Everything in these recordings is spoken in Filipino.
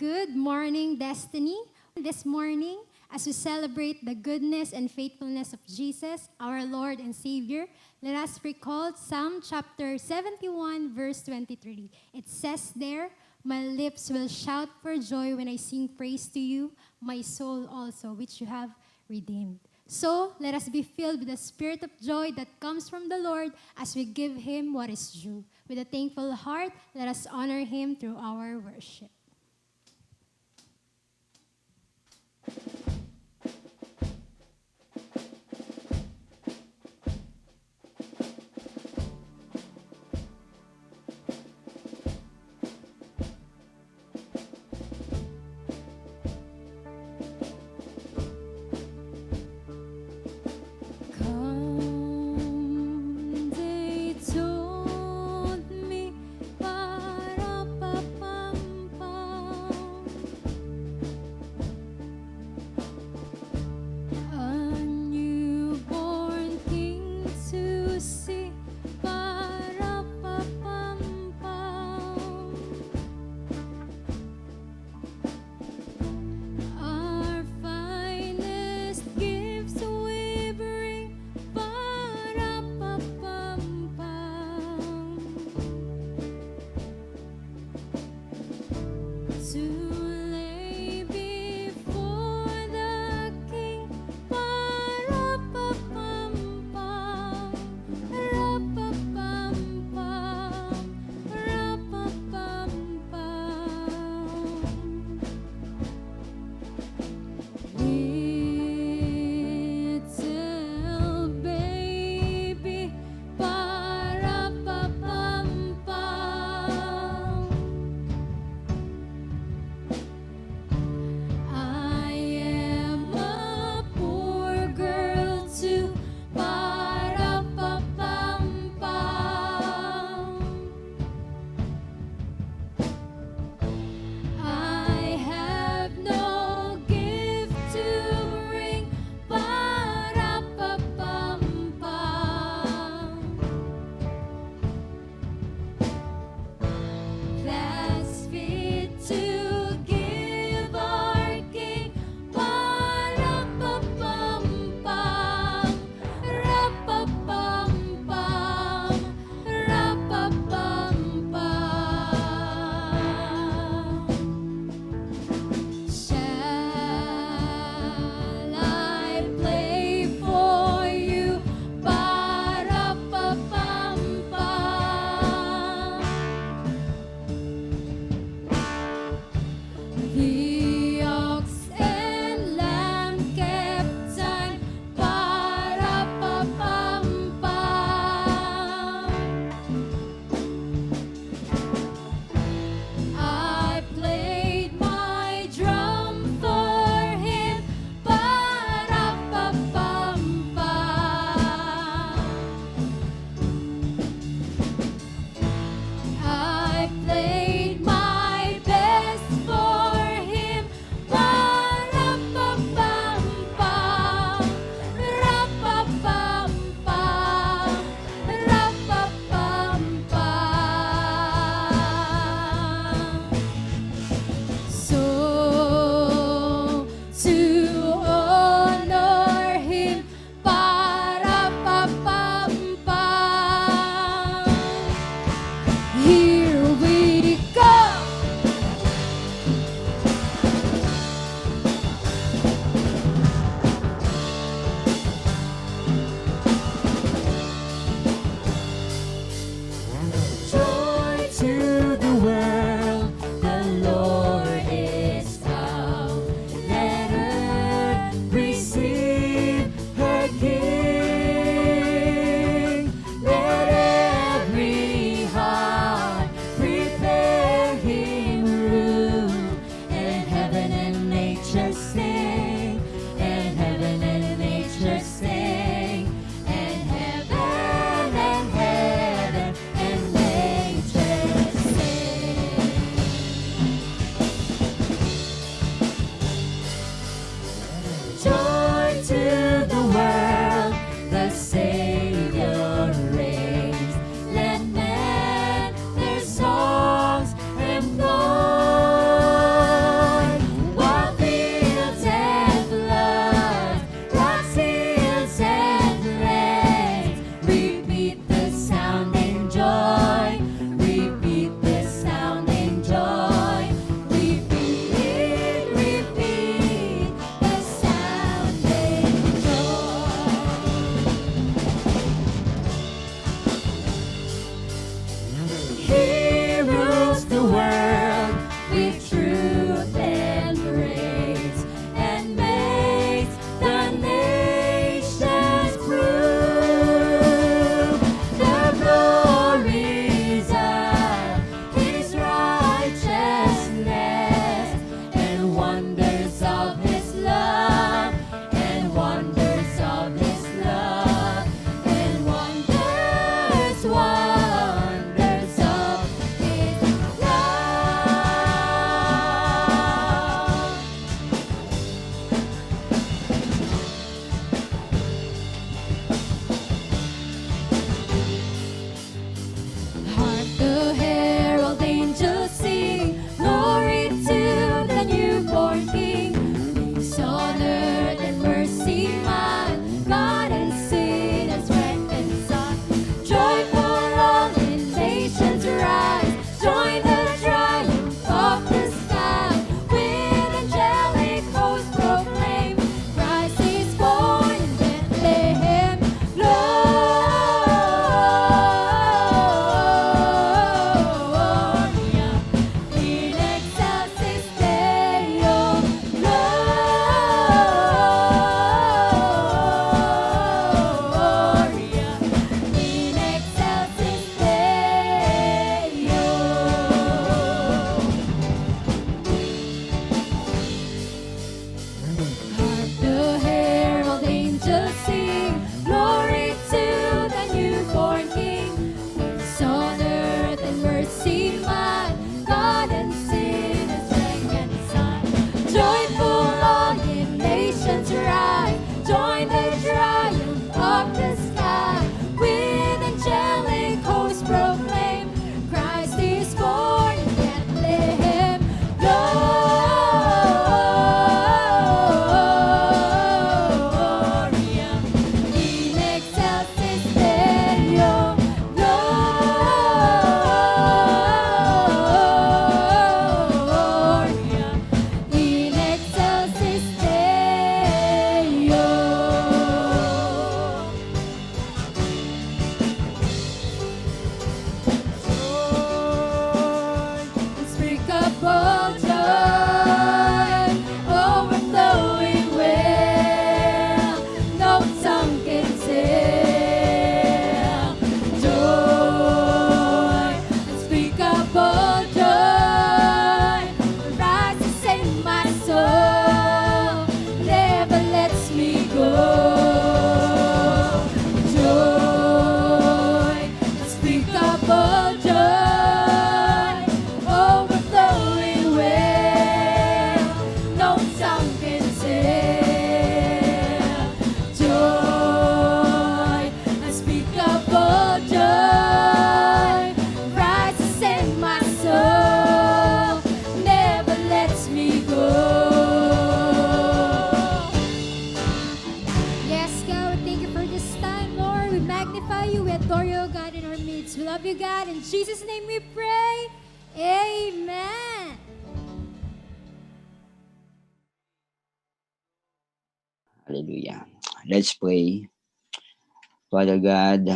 Good morning, Destiny. This morning, as we celebrate the goodness and faithfulness of Jesus, our Lord and Savior, let us recall Psalm chapter 71, verse 23. It says there, "My lips will shout for joy when I sing praise to you, my soul also, which you have redeemed." So, let us be filled with the spirit of joy that comes from the Lord as we give Him what is due. With a thankful heart, let us honor Him through our worship. They told me, para pa pam pam. Hark the herald angels sing, glory to the newborn King. Peace on earth and mercy mild, God and sinners strength and sun. Joyful all ye nations rise, join the triumph of the sky. With angelic hosts proclaim, Christ is born in Bethlehem. Gloria in excelsis Deo. Gloria in excelsis Deo. Unspeakable joy, overflowing will, no tongue can tell. Joy, unspeakable joy, rises in my soul, never lets me go. Joy, unspeakable joy, overflowing will, no tongue can tell. Joy, unspeakable joy, rises in my soul, never lets me go. Yes, God, we thank you for this time, Lord. We magnify you, we adore you, God, in our midst. We love you, God. In Jesus' name we pray. Amen. Hallelujah. Let's pray. Father God,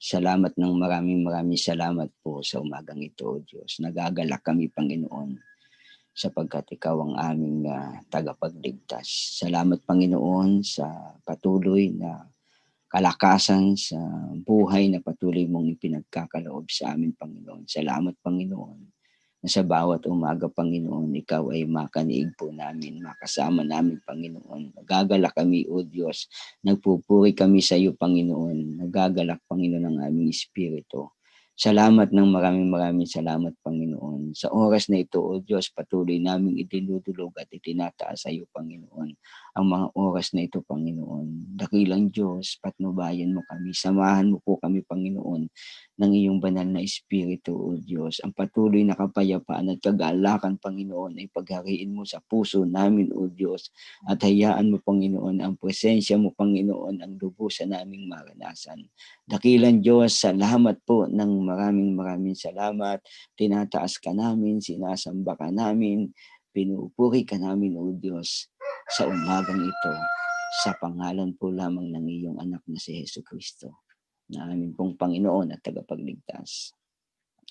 salamat ng maraming salamat po sa umagang ito, O Diyos. Nagagalak kami, Panginoon, sapagkat Ikaw ang aming tagapagligtas. Salamat, Panginoon, sa patuloy na kalakasan sa buhay na patuloy mong ipinagkakaloob sa amin, Panginoon. Salamat, Panginoon, na sa bawat umaga, Panginoon, Ikaw ay makaniig po namin, makasama namin, Panginoon. Nagagalak kami, O Diyos. Nagpupuri kami sa iyo, Panginoon. Nagagalak, Panginoon, ang aming espiritu. Salamat ng maraming salamat, Panginoon. Sa oras na ito, O Diyos, patuloy naming itinutulog at itinataas sa iyo, Panginoon. Ang mga oras na ito, Panginoon. Dakilang Diyos, patnubayan mo kami. Samahan mo po kami, Panginoon, ng iyong banal na espiritu, O Diyos. Ang patuloy na kapayapaan at kagalakan, Panginoon, ay paghariin mo sa puso namin, O Diyos. At hayaan mo, Panginoon, ang presensya mo, Panginoon, ang lubusan naming maranasan. Dakilang Diyos, salamat po ng maraming salamat. Tinataas ka namin, sinasamba ka namin, pinupuri ka namin, O Diyos, sa umagang ito, sa pangalan po lamang ng iyong anak na si Hesus Kristo, na aming pong Panginoon at tagapagligtas.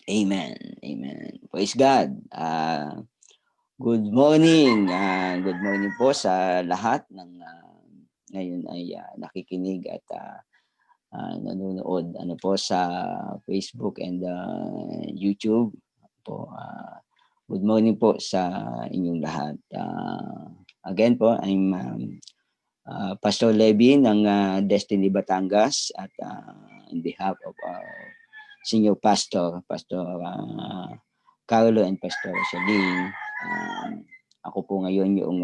Amen. Amen. Praise God. Good morning. Good morning po sa lahat ng ngayon ay nakikinig at nanonood po sa Facebook and YouTube po. Good morning po sa inyong lahat. Again po, I'm Pastor Levy ng Destiny Batangas at in behalf of our senior pastor, Pastor Carlo and Pastor Shaling, ako po ngayon yung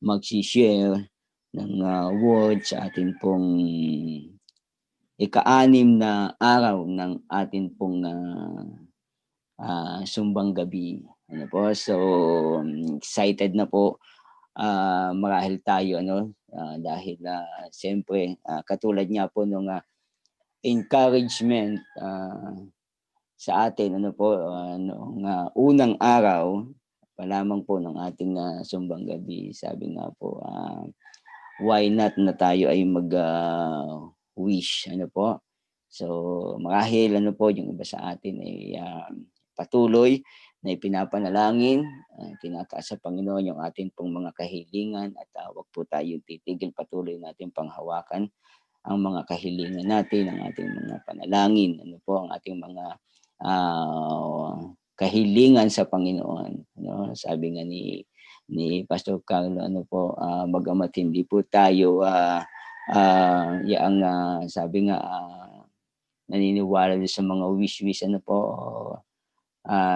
mag-share ng word sa atin pong ika-6 na araw ng atin pong sumbang gabi. Ano po? So, excited na po marahil tayo, dahil siyempre katulad nga po nung encouragement sa atin, noong unang araw pa lamang po ng ating sumbang gabi. Sabi nga po, why not na tayo ay mag-wish, So, marahil, yung iba sa atin ay patuloy na ipinapanalangin, tinataas sa Panginoon yung ating pong mga kahilingan at wag po tayo titigil, patuloy natin panghawakan ang mga kahilingan natin, ang ating mga panalangin, ang ating mga kahilingan sa Panginoon. Sabi nga ni ni Pastor Carlo, ano po, bagamat hindi po tayo yang sabi nga naniniwala din sa mga wish-wish, ano po,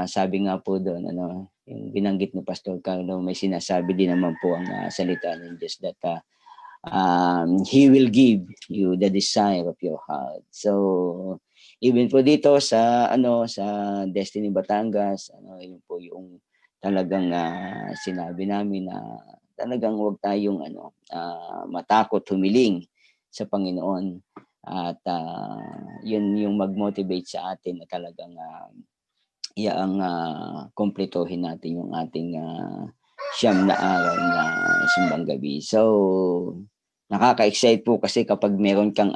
sabi nga po doon, ano, yung binanggit ni Pastor Carlo, may sinasabi din naman po ang salita ng Diyos that He will give you the desire of your heart. So, even po dito sa sa Destiny Batangas, yun po yung talagang sinabi namin na talagang huwag tayong matakot humiling sa Panginoon at yun yung mag-motivate sa atin na talagang iyaang kumpletuhin natin yung ating siyam na araw na simbang gabi. So, nakaka-excite po kasi kapag meron kang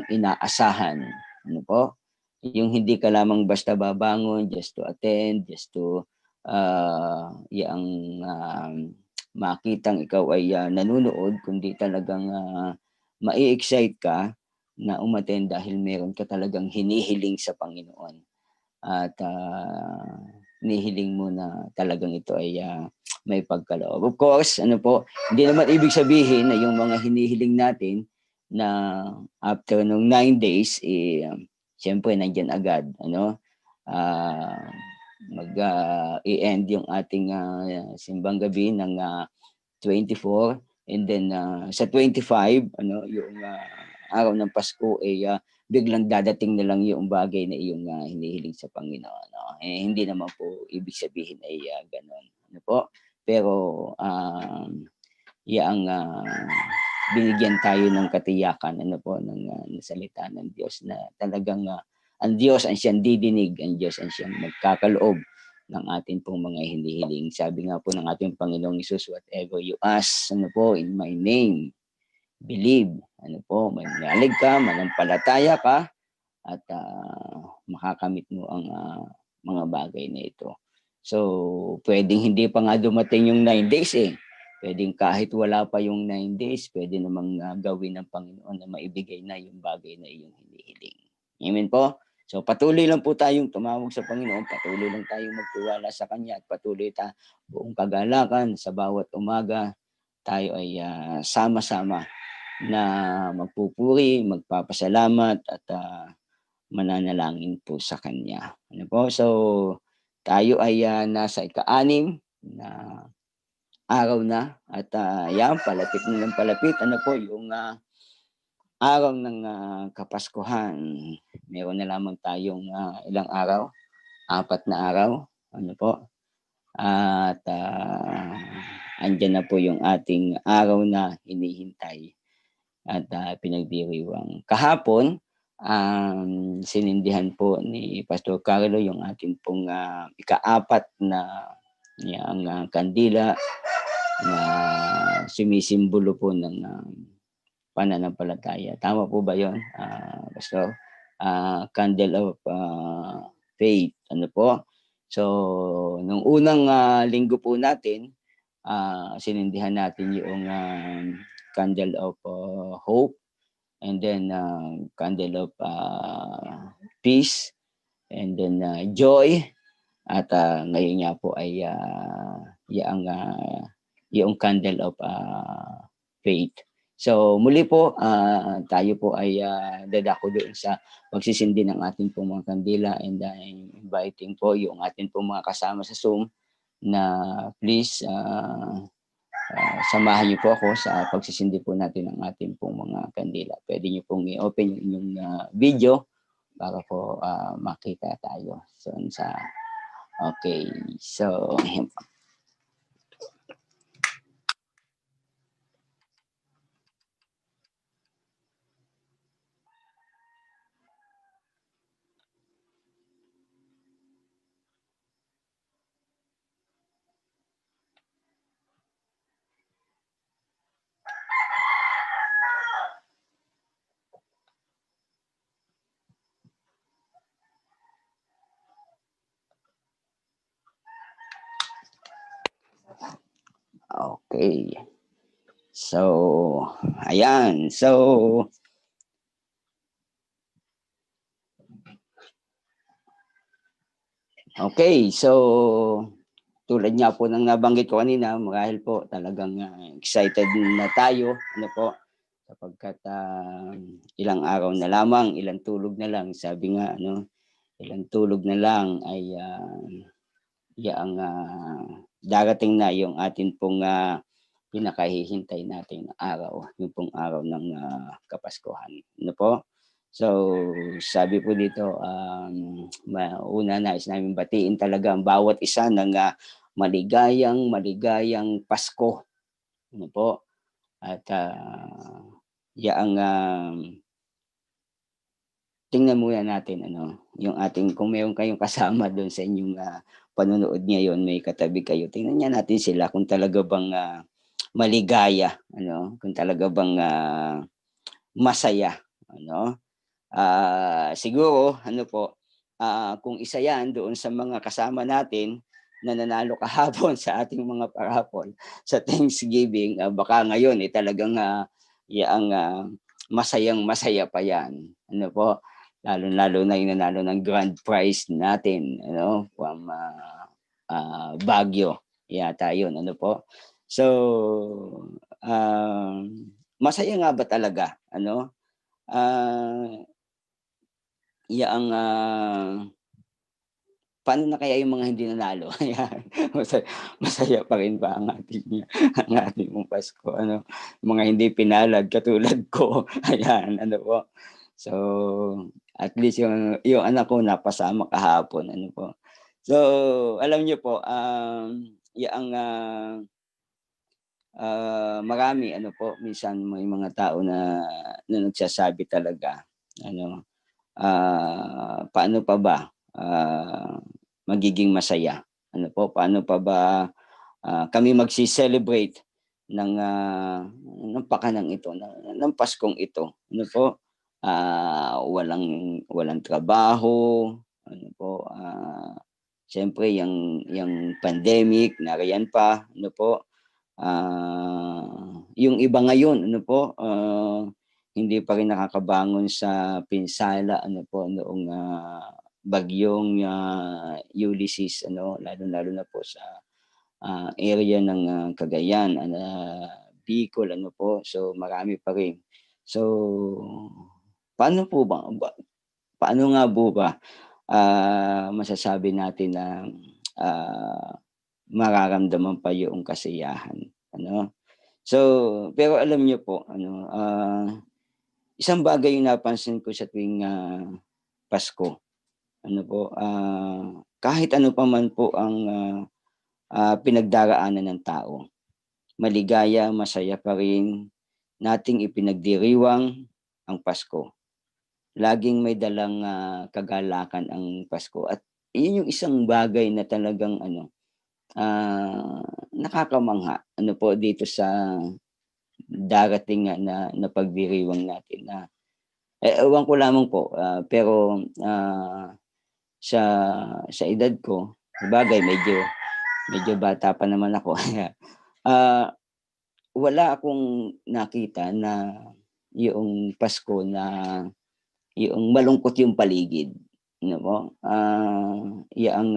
inaasahan, ano po? Yung hindi ka lamang basta babangon just to attend, just to yang makitang ikaw ay nanonood, kundi talagang mai-excite ka na umattend dahil meron ka talagang hinihiling sa Panginoon. At hinihiling mo na talagang ito ay may pagkaloob. Of course, ano po, hindi naman ibig sabihin na yung mga hinihiling natin na after nung 9 days, siyempre nandyan agad, ano, mag-i-end yung ating simbang gabi ng 24, and then sa 25, ano, yung araw ng Pasko ay biglang dadating na lang yung bagay na iyong hinihiling sa Panginoon. No? Hindi naman po ibig sabihin ay gano'n. Ano po? Pero yang binigyan tayo ng katiyakan, ano po, ng salita ng Diyos na talagang ang Diyos ang siyang didinig, ang Diyos ang siyang magkakaloob ng ating pong mga hinihiling. Sabi nga po ng ating Panginoong Hesus, whatever you ask, ano po, in my name, believe, ano po, manalig ka, manampalataya ka, at makakamit mo ang mga bagay na ito. So, pwedeng hindi pa nga dumating yung 9 days eh. Pwedeng kahit wala pa yung 9 days, pwede namang gawin ng Panginoon na maibigay na yung bagay na iyong hinihiling. Amen po? So, patuloy lang po tayong tumawag sa Panginoon, patuloy lang tayong magtiwala sa Kanya, at patuloy buong kagalakan sa bawat umaga, tayo ay sama-sama na magpupuri, magpapasalamat, at mananalangin po sa Kanya. Ano po? So, tayo ay nasa ika-6 na araw na, at yan, palapit na ng palapit. Ano po, yung araw ng Kapaskuhan. Meron na lamang tayong ilang araw? 4 na araw. Ano po? At andyan na po yung ating araw na hinihintay at pinagdiriwang. Kahapon, sinindihan po ni Pastor Carlo yung ating pong ika-4 na yung kandila na sumisimbolo po ng pananampalataya. Tama po ba yun, Pastor? Candle of faith. Ano po? So, nung unang linggo po natin, sinindihan natin yung candle of hope, and then candle of peace, and then joy, at ngayon nga po ay yung candle of faith. So muli po, tayo po ay dadako doon sa pagsisindi ng ating pong mga kandila, and inviting po yung ating pong mga kasama sa Zoom na please samahan niyo po ako sa pagsisindi po natin ng ating pong mga kandila. Pwede niyo pong i-open yung inyong video para po makita tayo. So, okay. So, okay. So, ayan. So, okay. So, tulad nga po ng nabanggit ko kanina, marahil po talagang excited na tayo, ano po, sapagkat ilang araw na lamang, ilang tulog na lang, sabi nga, ano, ilang tulog na lang ay yaang darating na yung atin pong pinakahihintay nating araw, yung pong araw ng Kapaskuhan. Ano po? So, sabi po dito, una nais namin batiin talaga ang bawat isa ng maligayang Pasko. Ano po? At yaang tingnan muna natin ano, yung ating kung meron kayong kasama doon sa inyong panonood ngayon, may katabi kayo, tingnan niya natin sila kung talaga bang maligaya, ano, kung talaga bang masaya, ano. Siguro ano po, kung isa 'yan doon sa mga kasama natin na nanalo kahapon sa ating mga parapol sa Thanksgiving, baka ngayon, talagang yaang masayang-masaya pa 'yan, ano po. Lalong-lalo na yung nanalo ng grand prize natin, ano, from Baguio yata 'yun, ano po. So, masaya nga ba talaga, ano? Ah, Yaang paano na kaya yung mga hindi nanalo? Ayan, masaya pa rin ba ang ating ang ating pong Pasko ano, mga hindi pinalad katulad ko, ayan ano po. So, at least yung anak ko napasama kahapon, ano po. So, alam niyo po, yaang marami ano po, minsan may mga tao na nagsasabi talaga ano, paano pa ba, magiging masaya? Ano po, paano pa ba, kami magse-celebrate ng pakanang ito, ng Paskong ito, ano po? Walang walang trabaho, ano po, siyempre yang pandemic nariyan pa, ano po. Yung iba ngayon ano po, hindi pa rin nakakabangon sa pinsala ano po noong, bagyong, Ulysses ano, lalong-lalo na po sa, area ng, Cagayan, Bicol ano po, so marami pa rin. So, paano po ba paano nga po ba, masasabi natin na, ah, mararamdaman pa yung kasiyahan, ano? So, pero alam niyo po ano, isang bagay yung napansin ko sa tuwing, Pasko, ano po, kahit ano pa man po ang, pinagdaraanan ng tao, maligaya, masaya pa rin nating ipinagdiriwang ang Pasko. Laging may dalang, kagalakan ang Pasko at iyon yung isang bagay na talagang ano, nakakamangha ano po dito sa darating nga na pagdiriwang natin na ewan ko lamang po, pero, sa sa edad ko, sabagay medyo medyo bata pa naman ako, ah, wala akong nakita na yoong Pasko na yoong malungkot yung paligid, ano po. Yaang,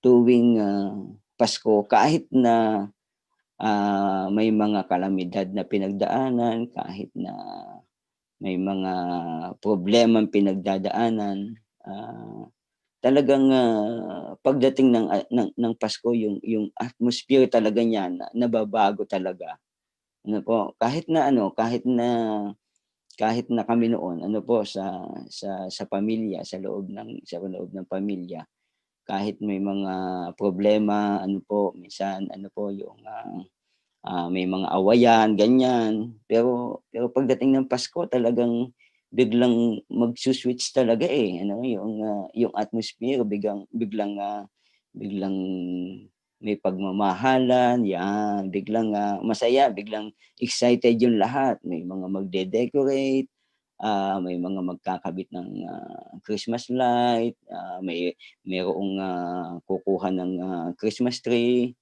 tuwing, Pasko kahit na may mga kalamidad na pinagdaanan, kahit na may mga problemang pinagdadaanan, talagang, pagdating ng Pasko yung atmosphere talaga niya na nababago talaga, ano po. Kahit na kami noon ano po sa pamilya, sa loob ng pamilya, kahit may mga problema ano po, minsan ano po yung, may mga awayan, ganyan. Pero pagdating ng Pasko talagang biglang magsu-switch talaga, ano, yung atmosphere biglang biglang, biglang may pagmamahalan, 'yan. Biglang, masaya, biglang excited yung lahat. May mga magde-decorate, may mga magkakabit ng, Christmas light, mayroong, kukuha ng, Christmas tree.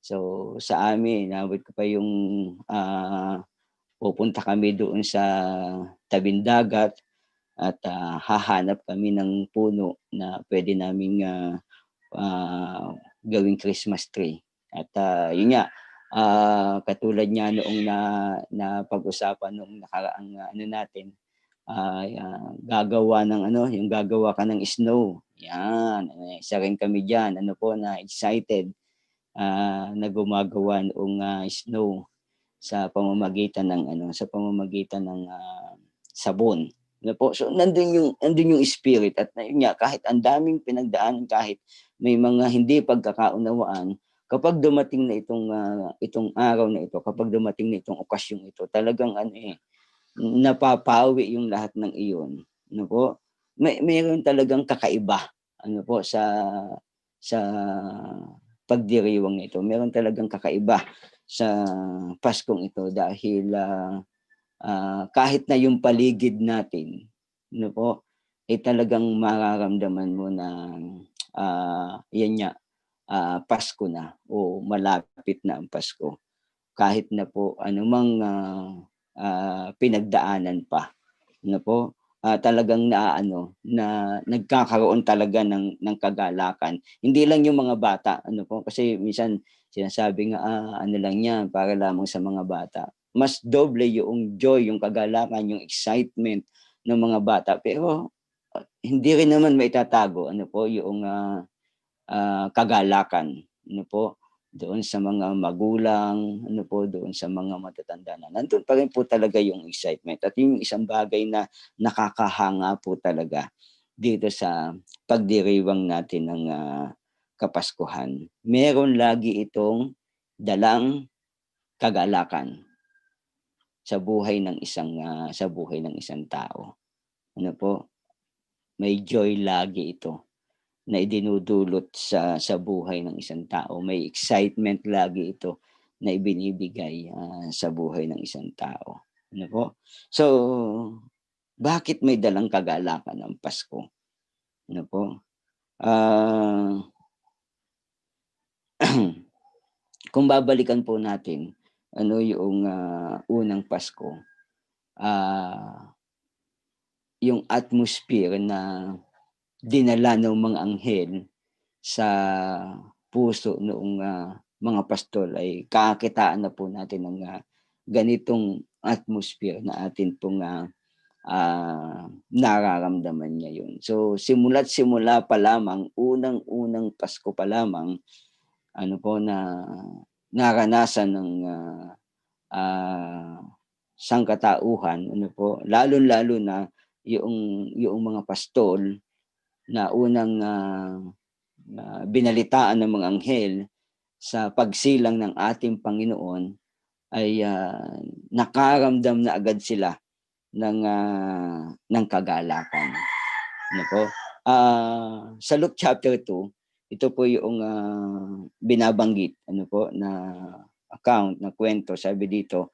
So, sa amin inabot ko pa yung, pupunta kami doon sa tabing dagat at, hahanap kami ng puno na puwede naming, gawing Christmas tree. At yun nga, katulad niya noong na pag-usapan noong nakaraang ano natin, gagawa ng yung gagawa ka ng snow. Yan, isa rin kami diyan, na excited na gumagawa noong snow sa pamamagitan ng sabon. So nandun yung spirit at yun nga, kahit ang daming pinagdaanan, kahit may mga hindi pagkakaunawaan, kapag dumating na itong araw na ito, kapag dumating na itong okasyong ito, talagang napapawi yung lahat ng iyon. Mayroon talagang kakaiba sa pagdiriwang nito. Meron talagang kakaiba sa Paskong ito dahil kahit na yung paligid natin, talagang mararamdaman mo na Pasko na o malapit na ang Pasko. Kahit na po anumang pinagdaanan pa, talagang na nagkakaroon talaga ng kagalakan. Hindi lang yung mga bata, kasi minsan sinasabi nga lang yan para lamang sa mga bata. Mas doble yung joy, yung kagalakan, yung excitement ng mga bata. Pero hindi rin naman maitatago yung kagalakan doon sa mga magulang, doon sa mga matatanda na. Nandun pa rin po talaga yung excitement. At yung isang bagay na nakakahanga po talaga dito sa pagdiriwang natin ng Kapaskuhan. Meron lagi itong dalang kagalakan sa buhay ng isang tao. May joy lagi ito na idinudulot sa buhay ng isang tao. May excitement lagi ito na ibinibigay sa buhay ng isang tao. So, bakit may dalang kagalakan ang Pasko? Kung babalikan po natin yung unang Pasko, yung atmosphere na dinala ng mga anghel sa puso noong mga pastol ay kakitaan na po natin ng ganitong atmosphere na atin pong nararamdaman ngayon. So simula't simula pa lamang, unang Pasko pa lamang, na naranasan ng sangkatauhan, lalo-lalo na yung mga pastol na unang binalitaan ng mga anghel sa pagsilang ng ating Panginoon ay nakaramdam na agad sila ng kagalakan. Sa Luke chapter 2, ito po yung binabanggit na account, na kwento. Sabi dito,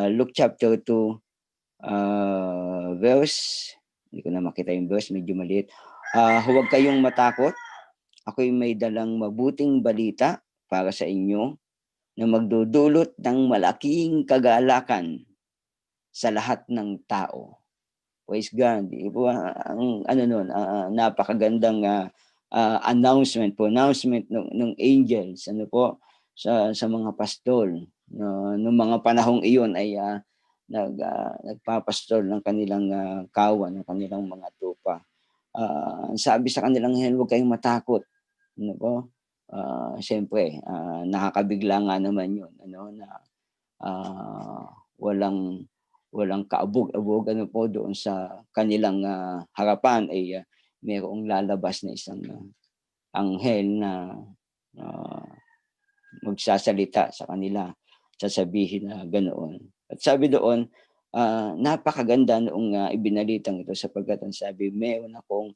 Luke chapter 2, verse, hindi ko na makita yung verse, medyo maliit. Huwag kayong matakot. Ako'y may dalang mabuting balita para sa inyo na magdudulot ng malaking kagalakan sa lahat ng tao. Praise God. Ang napakagandang announcement ng angels sa mga pastol. Noong mga panahong iyon ay nagpapastol ng kanilang kawan, ng kanilang mga tupa. Sabi sa kanilang anghel, huwag kayong matakot. Siyempre, nakakabigla nga naman yun, na walang kaabog-abog doon sa kanilang harapan ay mayroong lalabas na isang anghel na magsasalita sa kanila, sasabihin na ganoon. At sabi doon, napakaganda noong ibinalitang ito sapagkat ang sabi, mayroon akong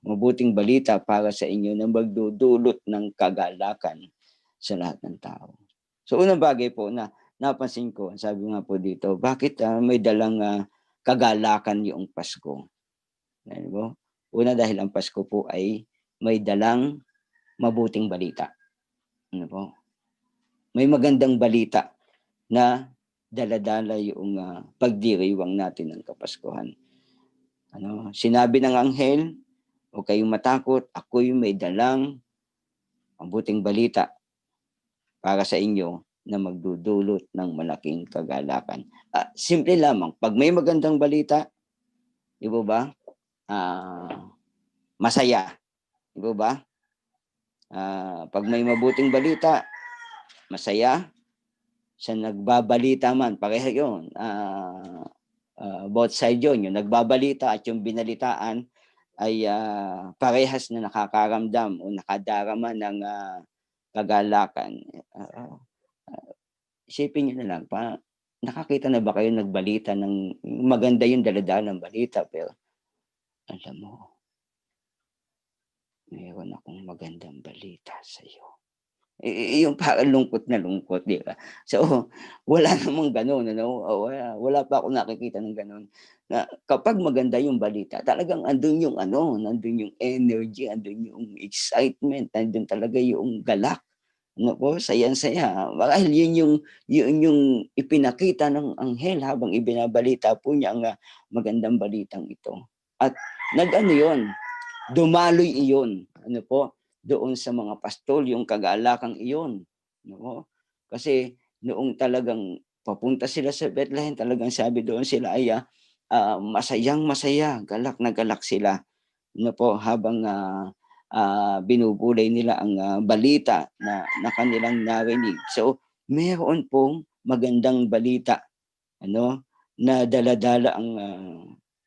mabuting balita para sa inyo na magdudulot ng kagalakan sa lahat ng tao. So unang bagay po na napansin ko, sabi nga po dito, bakit may dalang kagalakan yung Pasko? Una, dahil ang Pasko po ay may dalang mabuting balita. May magandang balita na daladala yung pagdiriwang natin ng Kapaskuhan. Sinabi ng anghel, huwag kayong matakot, ako'y may dalang mabuting balita para sa inyo na magdudulot ng malaking kagalakan. Simple lamang, pag may magandang balita, di ba? Masaya. Di ba? Pag may mabuting balita, masaya. Sa nagbabalita man, pareho yun. Both side yun. Yung nagbabalita at yung binalitaan ay parehas na nakakaramdam o nakadarama ng kagalakan. Isipin nyo na lang, nakakita na ba kayo nagbalita ng maganda yung daladala ng balita, pero alam mo, mayroon akong magandang balita sa iyo. Yung parang lungkot na lungkot, di ba? So, wala namang gano'n, ano? Wala pa ako nakikita ng gano'n. Na kapag maganda yung balita, talagang andun yung nandun yung energy, andun yung excitement, andun talaga yung galak. Naku, sayang-saya. Marahil yun yung ipinakita ng anghel habang ibinabalita po niya ang magandang balitang ito. At yun, dumaloy iyon. Ano po? Doon sa mga pastol, yung kagalakang iyon. No? Kasi noong talagang papunta sila sa Bethlehem, talagang sabi doon sila ay masayang masaya, galak na galak sila. No po, habang binubulay nila ang balita na kanilang narinig. So, meron pong magandang balita na daladala ang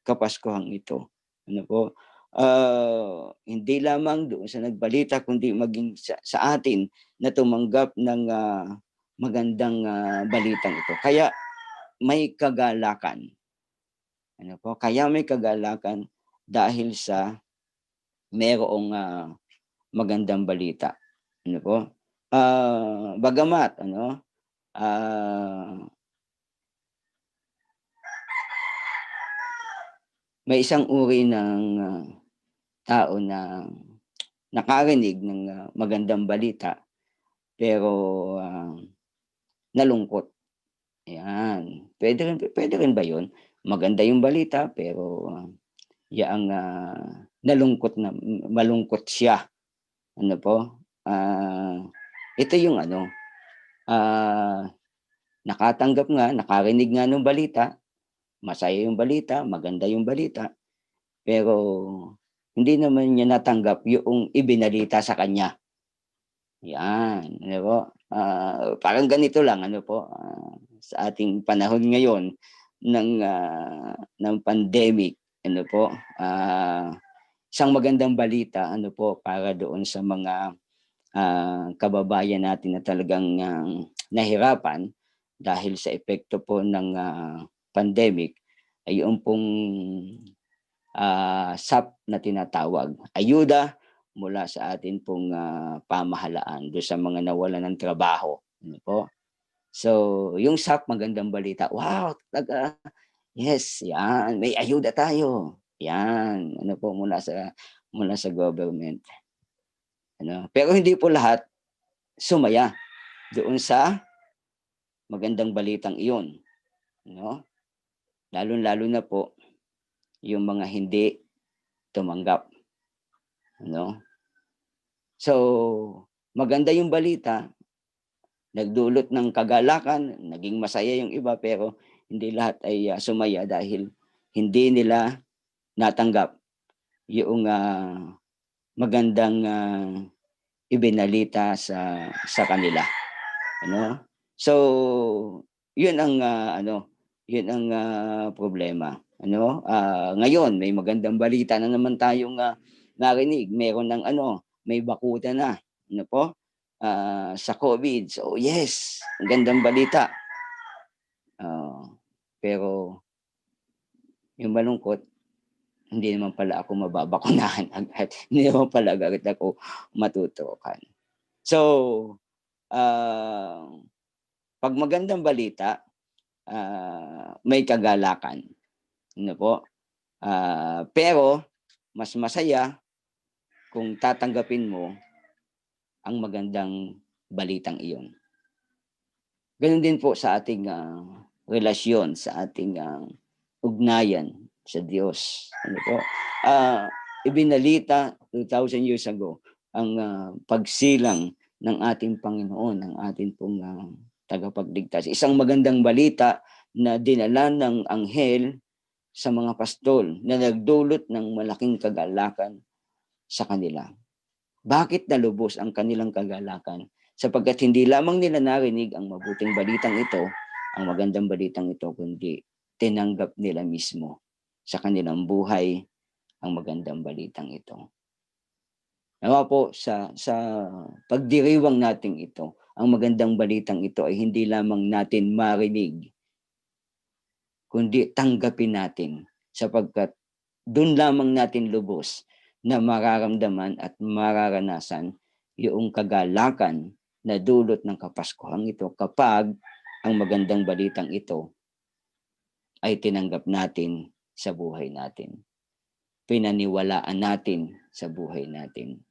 Kapaskuhang ito. Ano po? Hindi lamang doon sa nagbalita kundi maging sa atin na tumanggap ng magandang balitang ito. Kaya may kagalakan. Ano po? Kaya may kagalakan dahil sa merong magandang balita. Ano po? Bagamat may isang uri ng tao na nakarinig ng magandang balita pero nalungkot. Ayan. Pwede rin ba 'yun? Maganda yung balita pero yaang malungkot siya. Ano po? Ito yung nakarinig nga ng balita, masaya yung balita, maganda yung balita, pero hindi naman niya natanggap yung ibinalita sa kanya. Yan, ano po? Parang ganito lang, sa ating panahon ngayon ng pandemic, isang magandang balita, para doon sa mga kababayan natin na talagang nahirapan dahil sa epekto po ng pandemic, ay yung pong SAP na tinatawag, ayuda mula sa atin pong pamahalaan do sa mga nawalan ng trabaho. So, yung SAP, magandang balita. Wow, talaga. Yes, yan. May ayuda tayo. Yan. Mula sa government. Pero hindi po lahat sumaya doon sa magandang balitang iyon. Lalo na po yung mga hindi tumanggap. So, maganda yung balita, nagdulot ng kagalakan, naging masaya yung iba, pero hindi lahat ay sumaya dahil hindi nila natanggap yung magandang ibinalita sa kanila. So, yun ang problema. Ngayon may magandang balita na naman tayong narinig. Meron ng may bakuna na, sa COVID. So yes, magandang balita. Pero yung malungkot, hindi naman pala ako mababakunahan agad. Hindi naman pala agad ako matutukan. So, pag magandang balita, may kagalakan. Pero mas masaya kung tatanggapin mo ang magandang balitang iyon. Ganun din po sa ating relasyon, sa ating ugnayan sa Diyos. Ibinalita 2,000 years ago, pagsilang ng ating Panginoon, ng ating pong tagapagligtas. Isang magandang balita na dinala ng anghel sa mga pastol na nagdulot ng malaking kagalakan sa kanila. Bakit nalubos ang kanilang kagalakan? Sapagkat hindi lamang nila narinig ang mabuting balitang ito, ang magandang balitang ito, kundi tinanggap nila mismo sa kanilang buhay ang magandang balitang ito. Nawa po sa pagdiriwang natin ito, ang magandang balitang ito ay hindi lamang natin marinig, kundi tanggapin natin, sapagkat doon lamang natin lubos na mararamdaman at mararanasan yung kagalakan na dulot ng Kapaskuhang ito kapag ang magandang balitang ito ay tinanggap natin sa buhay natin. Pinaniwalaan natin sa buhay natin.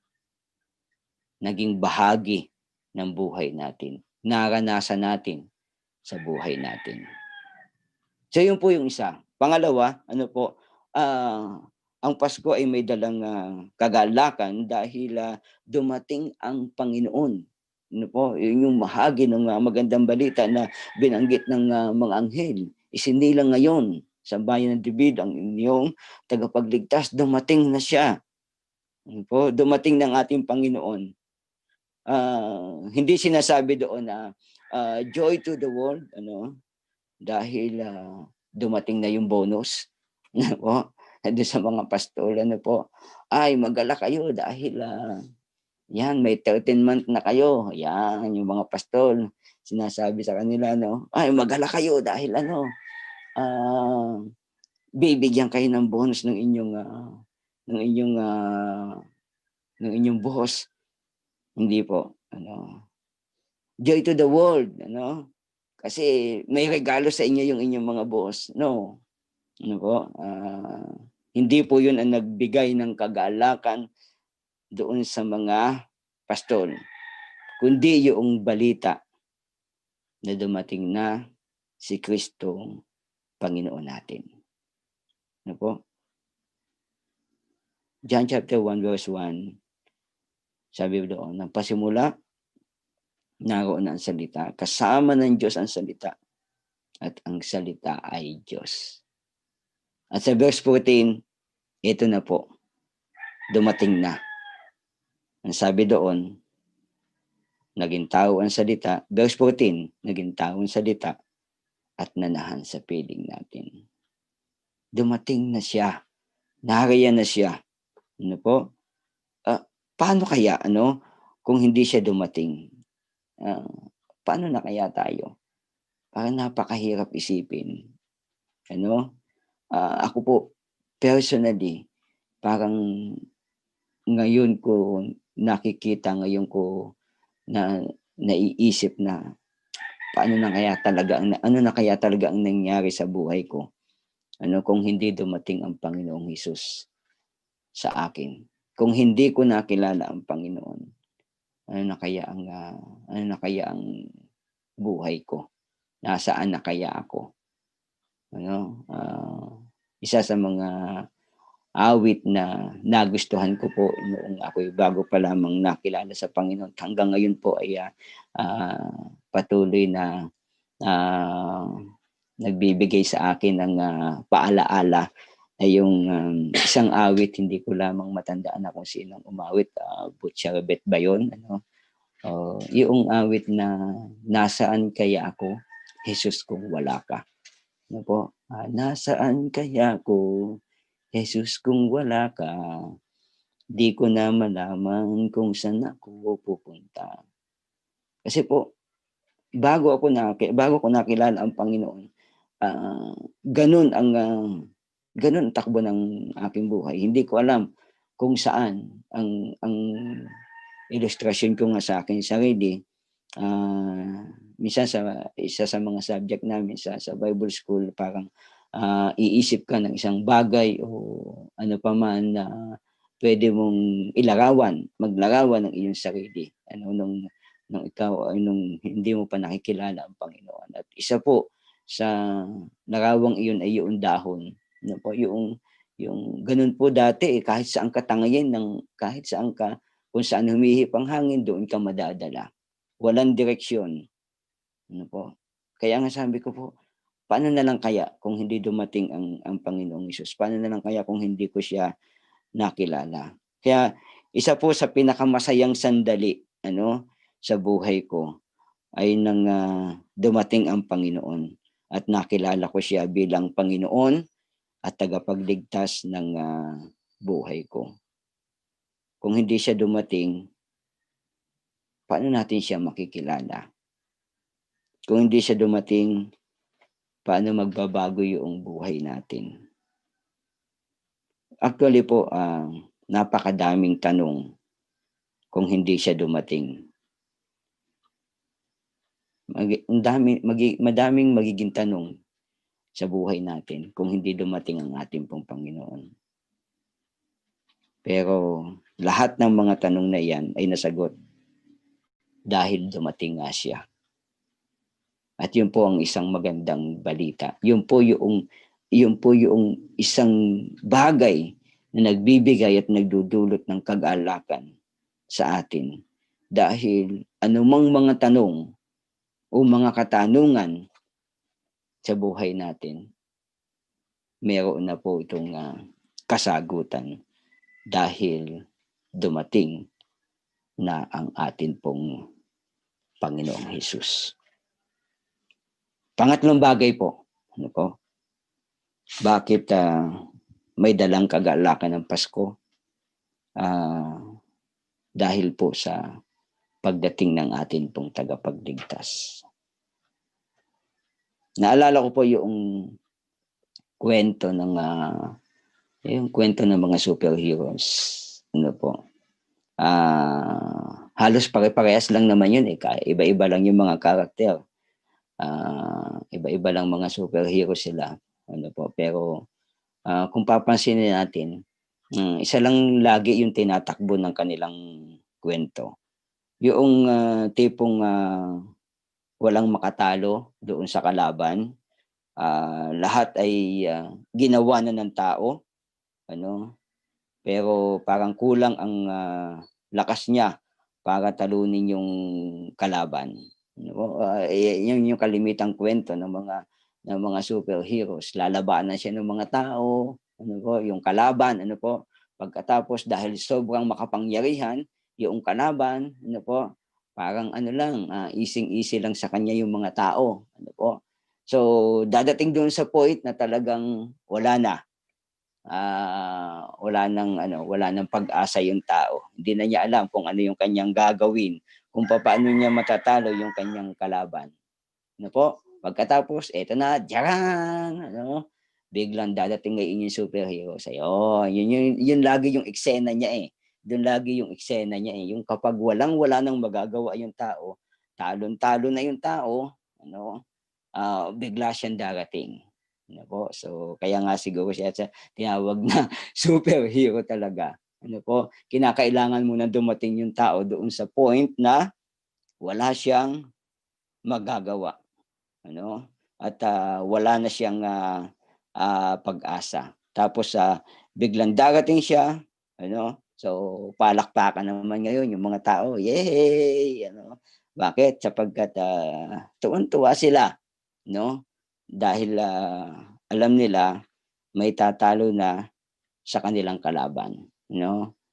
Naging bahagi ng buhay natin. Naranasan natin sa buhay natin. So yun po yung isa. Pangalawa, ang Pasko ay may dalang kagalakan dahil dumating ang Panginoon. Yun yung bahagi ng magandang balita na binanggit ng mga anghel. Isinilang ngayon sa bayan ng David ang inyong tagapagligtas. Dumating na siya. Dumating ng ating Panginoon. Hindi sinasabi doon na joy to the world, dahil dumating na yung bonus. Doon sa mga pastol, ay magala kayo dahil yan, may 13 month na kayo. Yan, yung mga pastol, sinasabi sa kanila, ay magala kayo dahil bibigyan kayo ng bonus ng inyong boss. Hindi po, joy to the world, kasi may regalo sa inyo yung inyong mga boss. No. Hindi po yun ang nagbigay ng kagalakan doon sa mga pastol, kundi yung balita na dumating na si Kristo, Panginoon natin. John chapter 1 verse 1, sabi doon, ng pasimula, naroon ang salita. Kasama ng Diyos ang salita. At ang salita ay Diyos. At sa verse 14, ito na po. Dumating na. Ang sabi doon, naging tao ang salita. Verse 14, naging tao ang salita at nanahan sa piling natin. Dumating na siya. Nariyan na siya. Paano kaya, kung hindi siya dumating? Paano na kaya tayo? Parang napakahirap isipin. Ako po, personally, parang ngayon ko nakikita, ngayon ko na naiisip na ano na kaya talaga ang nangyari sa buhay ko. Kung hindi dumating ang Panginoong Hesus sa akin. Kung hindi ko nakilala ang Panginoon, ano na kaya ang buhay ko? Nasaan na kaya ako? Isa sa mga awit na nagustuhan ko po noong ako'y bago pa lamang nakilala sa Panginoon. Hanggang ngayon po ay patuloy na nagbibigay sa akin ng paalaala ay yung isang awit, hindi ko lamang matandaan na kung sinong umawit, Butcherbet ba yun? Yung awit na nasaan kaya ako, Jesus, kung wala ka. Nasaan kaya ako, Jesus, kung wala ka, di ko na malaman kung saan ako pupunta. Kasi po, bago ko nakilala ang Panginoon, ganun ang takbo ng aking buhay. Hindi ko alam kung saan ang ilustrasyon ko nga sa akin sarili. Minsan isa sa mga subject namin sa Bible school, parang iisip ka ng isang bagay o ano pa man na pwede mong maglarawan ng iyong sarili. Nung ikaw ay nung hindi mo pa nakikilala ang Panginoon. At isa po sa larawang iyon ay yung dahon. Yung ganun po dati, kahit saan ka tangayin, kahit saan ka Kung saan humihip ang hangin, doon ka madadala. Walang direksyon. Ano po? Kaya nga sabi ko po, paano na lang kaya kung hindi dumating ang Panginoong Hesus? Paano na lang kaya kung hindi ko siya nakilala? Kaya isa po sa pinakamasayang sandali sa buhay ko ay nang dumating ang Panginoon at nakilala ko siya bilang Panginoon at tagapagligtas ng buhay ko. Kung hindi siya dumating, paano natin siya makikilala? Kung hindi siya dumating, paano magbabago yung buhay natin? Actually po, napakadaming tanong kung hindi siya dumating. Madaming magiging tanong sa buhay natin kung hindi dumating ang ating pong Panginoon. Pero lahat ng mga tanong na yan ay nasagot dahil dumating nga siya. At yun po ang isang magandang balita. Yun po yung isang bagay na nagbibigay at nagdudulot ng kagalakan sa atin. Dahil anumang mga tanong o mga katanungan sa buhay natin, meron na po itong kasagutan dahil dumating na ang atin pong Panginoong Hesus. Pangatlong bagay po, bakit may dalang kagalakan ng Pasko? Dahil po sa pagdating ng atin pong tagapagligtas. Naalala ko po yung kwento ng mga superheroes. Halos pare-parehas lang naman yun. Iba-iba lang yung mga karakter. Iba-iba lang mga superhero sila. Pero kung papansinin natin, isa lang lagi yung tinatakbo ng kanilang kwento. Yung tipong walang makatalo doon sa kalaban. Lahat ay ginawa na ng tao. Pero parang kulang ang lakas niya para talunin yung kalaban. Yun yung kalimitang kwento ng mga superheroes. Lalabanan siya ng mga tao, yung kalaban, pagkatapos dahil sobrang makapangyarihan, yung kalaban, parang easy lang sa kanya yung mga tao, So dadating doon sa point na talagang wala na. Wala nang pag-asa yung tao. Hindi na niya alam kung ano yung kanyang gagawin, kung paano niya matatalo yung kanyang kalaban. Pagkatapos, eto na, diyan, biglang dadating ngayon yung superhero sa'yo. Yun lagi yung eksena niya eh. Doon lagi yung eksena niya eh. Yung kapag wala nang magagawa yung tao, talon-talo na yung tao, bigla siyang darating. So kaya nga siguro siya tinawag na superhero talaga. Kinakailangan muna dumating yung tao doon sa point na wala siyang magagawa. At wala na siyang pag-asa. Tapos biglang darating siya, so palakpakan naman ngayon yung mga tao. Yay! Bakit? Sapagkat tuwan-tuwa sila, dahil alam nila may tatalo na sa kanilang kalaban.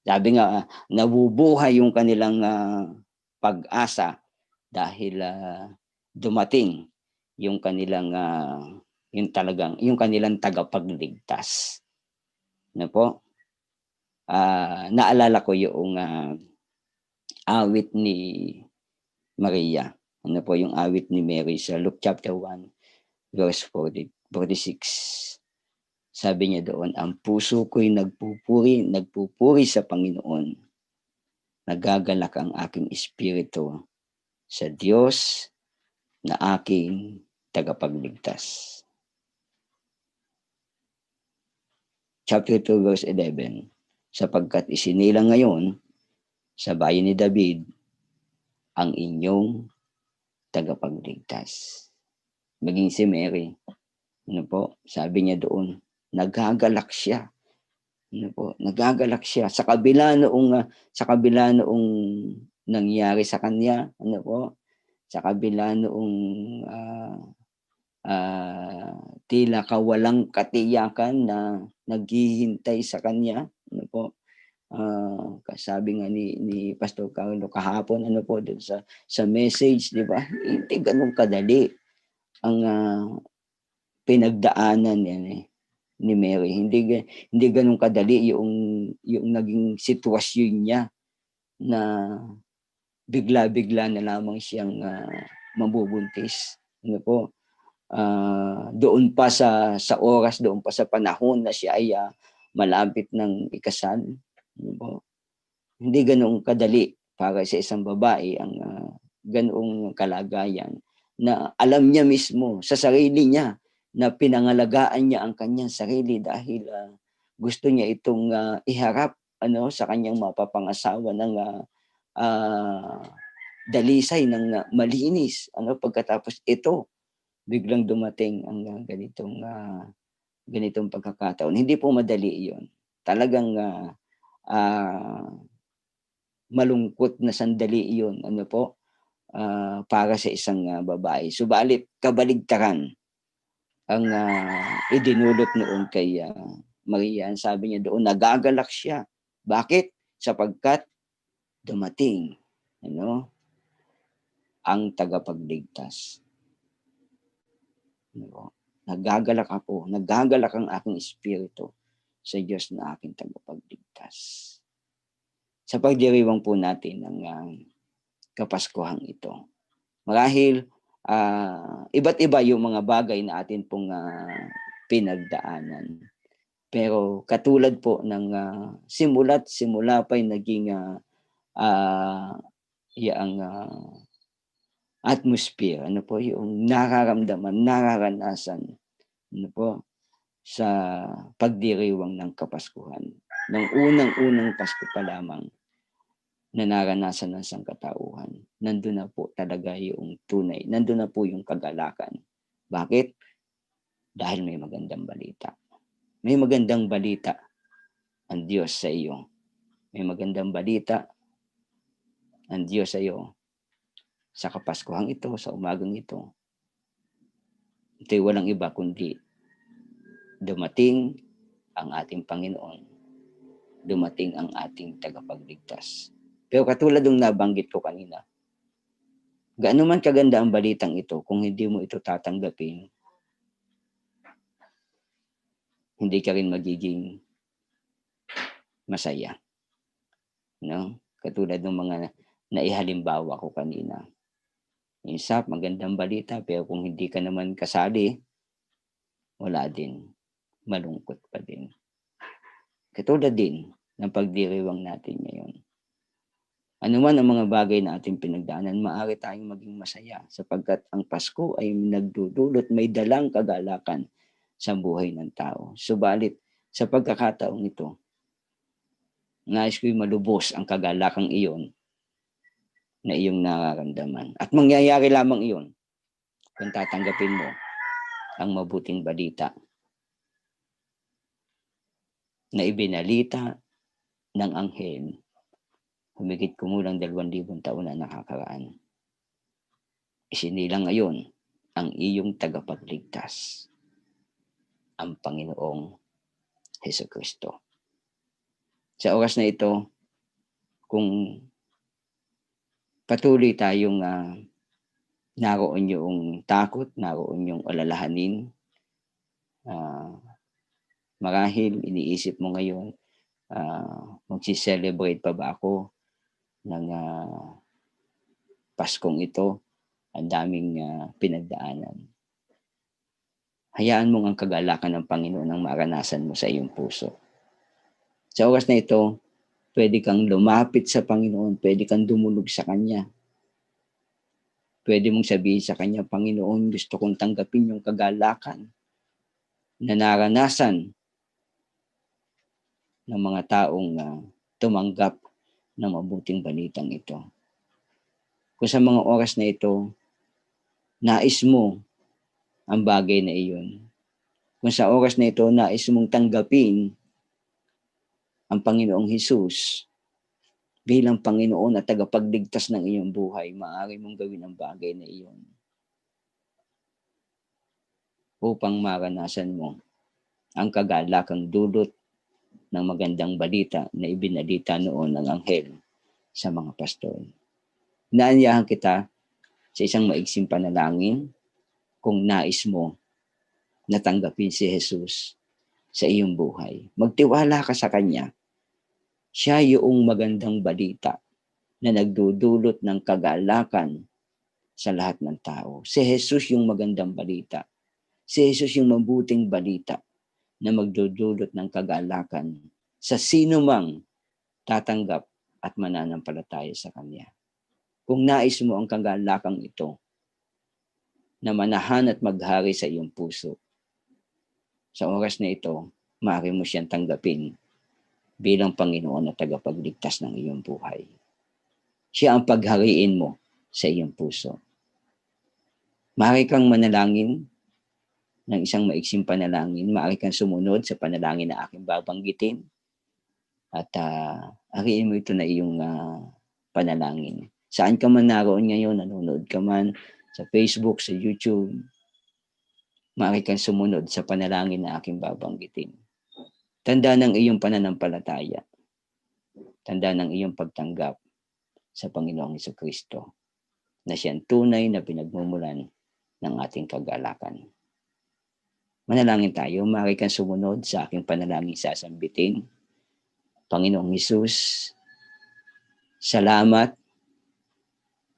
Sabi nga, nabubuhay yung kanilang pag-asa dahil dumating yung kanilang yung kanilang tagapagligtas. Naalala ko yung awit ni Maria. Yung awit ni Mary sa Luke chapter 1 verse 46. Sabi niya doon, ang puso ko'y nagpupuri sa Panginoon. Nagagalak ang aking espiritu sa Diyos na aking tagapagligtas. Chapter 2 verse 11. Sapagkat isinilang ngayon sa bayan ni David ang inyong tagapagligtas. Maging si Mary, sabi niya doon, nagagalak siya Ano po, nagagalak siya sa kabila noong nangyari sa kanya, ano po, sa kabila noong tila kawalang katiyakan na naghihintay sa kanya, ano po. Sabi nga ni Pastor Carlo kahapon, ano po, dun sa message, di ba? Hindi ganun kadali ang pinagdaanan yan ni Mary. Hindi ganun kadali yung naging sitwasyon niya na bigla-bigla na lamang siyang mabubuntis. Ano po? Doon pa sa oras, doon pa sa panahon na siya ay malapit ng ikasal. Ano po? Hindi ganoong kadali para sa isang babae ang ganoong kalagayan na alam niya mismo sa sarili niya na pinangalagaan niya ang kanyang sarili dahil gusto niya itong iharap sa kanyang mapapangasawa ng dalisay ng malinis. Pagkatapos ito, biglang dumating ang ganitong pagkakataon. Hindi po madali iyon. Talagang malungkot na sandali iyon, para sa isang babae. Subalit kabaligtaran ang idinulot noon kay Maria. Sabi niya doon, nagagalak siya. Bakit? Sapagkat dumating ang tagapagligtas. Nagagalak ako, nagagalak ang aking espiritu sa Diyos na aking tagapagligtas. Sa pagdiriwang po natin ng Kapaskuhang ito. Marahil iba't iba yung mga bagay na atin pong pinagdaanan. Pero katulad po ng simula pa'y naging yung atmosphere, yung nararamdaman, nararanasan, sa pagdiriwang ng Kapaskuhan. Nang unang Pasko pa lamang na naranasan ng sangkatauhan, nandun na po talaga yung tunay, nandun na po yung kagalakan. Bakit? Dahil may magandang balita. May magandang balita ang Diyos sa iyo. May magandang balita ang Diyos sa iyo sa Kapaskuhang ito, sa umagang ito. Ito'y walang iba kundi dumating ang ating Panginoon. Dumating ang ating tagapagligtas. Pero katulad ng nabanggit ko kanina, gaano man kaganda ang balitang ito, kung hindi mo ito tatanggapin, hindi ka rin magiging masaya. Katulad ng mga naihalimbawa ko kanina. Isap, magandang balita, pero kung hindi ka naman kasali, wala din. Malungkot pa din. Katulad din ng pagdiriwang natin ngayon. Ano man ang mga bagay na ating pinagdaanan, maaari tayong maging masaya sapagkat ang Pasko ay nagdudulot, may dalang kagalakan sa buhay ng tao. Subalit, sa pagkakataong ito, nais ko'y malubos ang kagalakang iyon na iyong nararamdaman. At mangyayari lamang iyon kung tatanggapin mo ang mabuting balita na ibinalita ng anghel humigit kumulang 2,000 taon na nakakaraan. Isinilang ngayon ang iyong tagapagligtas, ang Panginoong Hesukristo. Sa oras na ito, kung patuloy tayong naroon yung takot, naroon yung alalahanin, marahil iniisip mo ngayon, magsi-celebrate pa ba ako ng Paskong ito? Ang daming pinagdaanan. Hayaan mong ang kagalakan ng Panginoon ang maranasan mo sa iyong puso. Sa oras na ito, pwede kang lumapit sa Panginoon, pwede kang dumulog sa Kanya. Pwede mong sabihin sa Kanya, Panginoon, gusto kong tanggapin yung kagalakan na naranasan ng mga taong tumanggap ng mabuting balitang ito. Kung sa mga oras na ito, nais mo ang bagay na iyon. Kung sa oras na ito, nais mong tanggapin ang Panginoong Hesus bilang Panginoon at tagapagligtas ng iyong buhay, maaari mong gawin ang bagay na iyon upang maranasan mo ang kagalakang dulot ng magandang balita na ibinalita noon ng anghel sa mga pastor. Inaanyahan kita sa isang maiksing panalangin kung nais mo natanggapin si Jesus sa iyong buhay. Magtiwala ka sa Kanya. Siya yung magandang balita na nagdudulot ng kagalakan sa lahat ng tao. Si Jesus yung magandang balita. Si Jesus yung mabuting balita na magdudulot ng kagalakan sa sino mang tatanggap at mananampalataya sa Kanya. Kung nais mo ang kagalakang ito na manahan at maghari sa iyong puso, sa oras na ito, maaari mo siyang tanggapin bilang Panginoon at tagapagligtas ng iyong buhay. Siya ang paghariin mo sa iyong puso. Maaari kang manalangin ng isang maiksing panalangin. Maaari kang sumunod sa panalangin na aking babanggitin. At ariin mo ito na iyong panalangin. Saan ka man naroon ngayon, nanonood ka man sa Facebook, sa YouTube, maaari kang sumunod sa panalangin na aking babanggitin. Tanda ng iyong pananampalataya. Tanda ng iyong pagtanggap sa Panginoong Hesukristo na siyang tunay na pinagmumulan ng ating kagalakan. Manalangin tayo, maaari kang sumunod sa aking panalangin sasambitin. Panginoong Hesus, salamat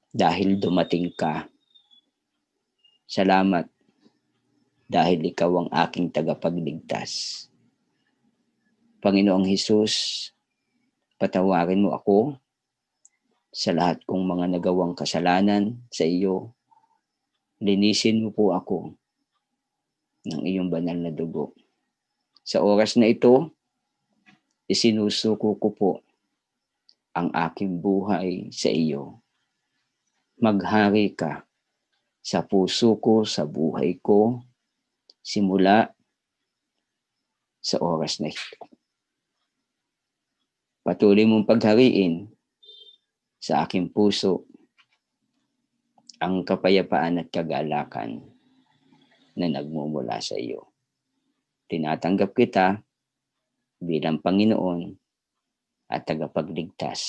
dahil dumating ka. Salamat dahil ikaw ang aking tagapagligtas. Panginoong Hesus, patawarin mo ako sa lahat kong mga nagawang kasalanan sa iyo. Linisin mo po ako ng iyong banal na dugo. Sa oras na ito, isinusuko ko po ang aking buhay sa iyo. Maghari ka sa puso ko, sa buhay ko, simula sa oras na ito. Patuloy mong paghariin sa aking puso ang kapayapaan at kagalakan na nagmumula sa iyo. Tinatanggap kita bilang Panginoon at tagapagligtas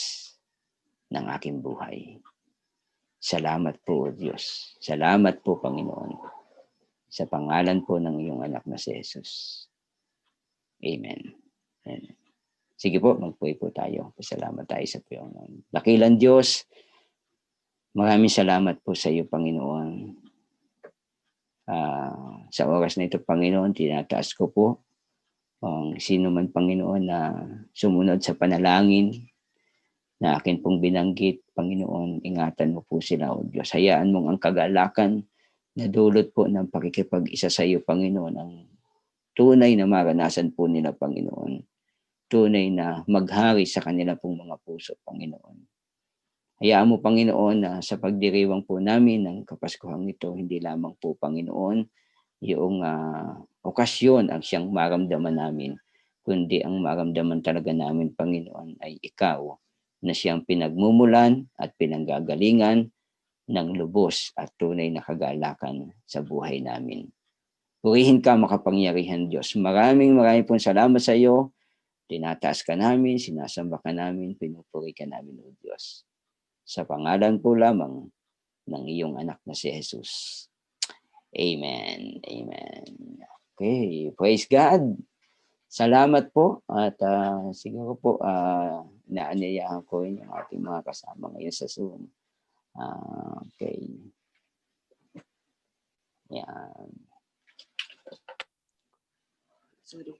ng aking buhay. Salamat po, O Diyos. Salamat po, Panginoon, sa pangalan po ng iyong anak na si Jesus. Amen. Amen. Sige po, mag-pray po tayo. Salamat tayo sa Panginoon. Dakilang Diyos, maraming salamat po sa iyo, Panginoon. Sa oras na ito, Panginoon, tinataas ko po ang sino man, Panginoon, na sumunod sa panalangin na akin pong binanggit. Panginoon, ingatan mo po sila, O Diyos. Hayaan mong ang kagalakan na dulot po ng pakikipag-isa sa iyo, Panginoon, ang tunay na maranasan po nila, Panginoon. Tunay na maghari sa kanila pong mga puso, Panginoon. Hayaan mo, Panginoon, na sa pagdiriwang po namin ng Kapaskuhang ito, hindi lamang po, Panginoon, yung okasyon ang siyang maramdaman namin, kundi ang maramdaman talaga namin, Panginoon, ay ikaw na siyang pinagmumulan at pinanggagalingan ng lubos at tunay na kagalakan sa buhay namin. Purihin ka, makapangyarihan Diyos. Maraming pong salamat sa iyo. Tinataas ka namin, sinasamba ka namin, pinupuri ka namin, O Diyos. Sa pangalan po lamang ng iyong anak na si Jesus. Amen. Amen. Okay. Praise God. Salamat po. At siguro po, naanyayahan ko rin yung ating mga kasama ngayon sa Zoom. Okay. Yan. Sorry.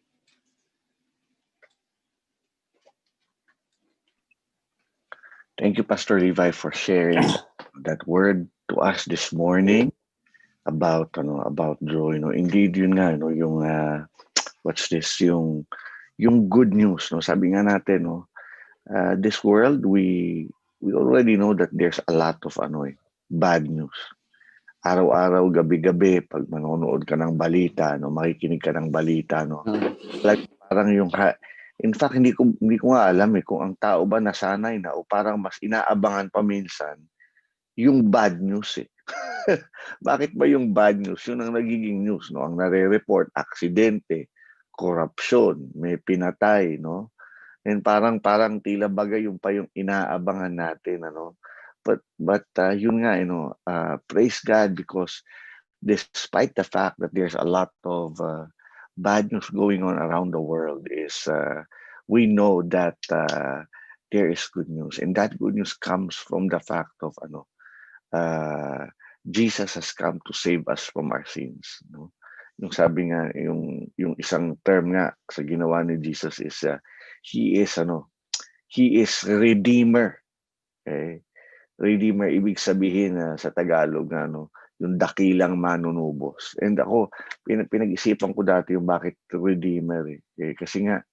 Thank you, Pastor Levi, for sharing that word to us this morning about joy. Indeed, yun nga, yung what's this, yung good news. Sabi nga natin, this world, we already know that there's a lot of bad news. Araw-araw, gabi-gabi, pag manonood ka ng balita, makikinig ka ng balita, like parang yung In fact, hindi ko nga alam kung ang tao ba nasanay na o parang mas inaabangan pa minsan yung bad news eh. Bakit ba yung bad news? Yun ang nagiging news, no? Ang nare-report, aksidente, korupsyon, may pinatay, no? And parang tila bagay yung pa yung inaabangan natin, ano? But yun nga, praise God because despite the fact that there's a lot of bad news going on around the world, we know that there is good news, and that good news comes from the fact of Jesus has come to save us from our sins. No? Yung sabi nga, yung isang term nga sa ginawa ni Jesus is he is Redeemer. Okay? Redeemer, ibig sabihin sa Tagalog, yung dakilang manunubos. And ako, pinag-isipan ko dati yung bakit Redeemer. Kasi nga,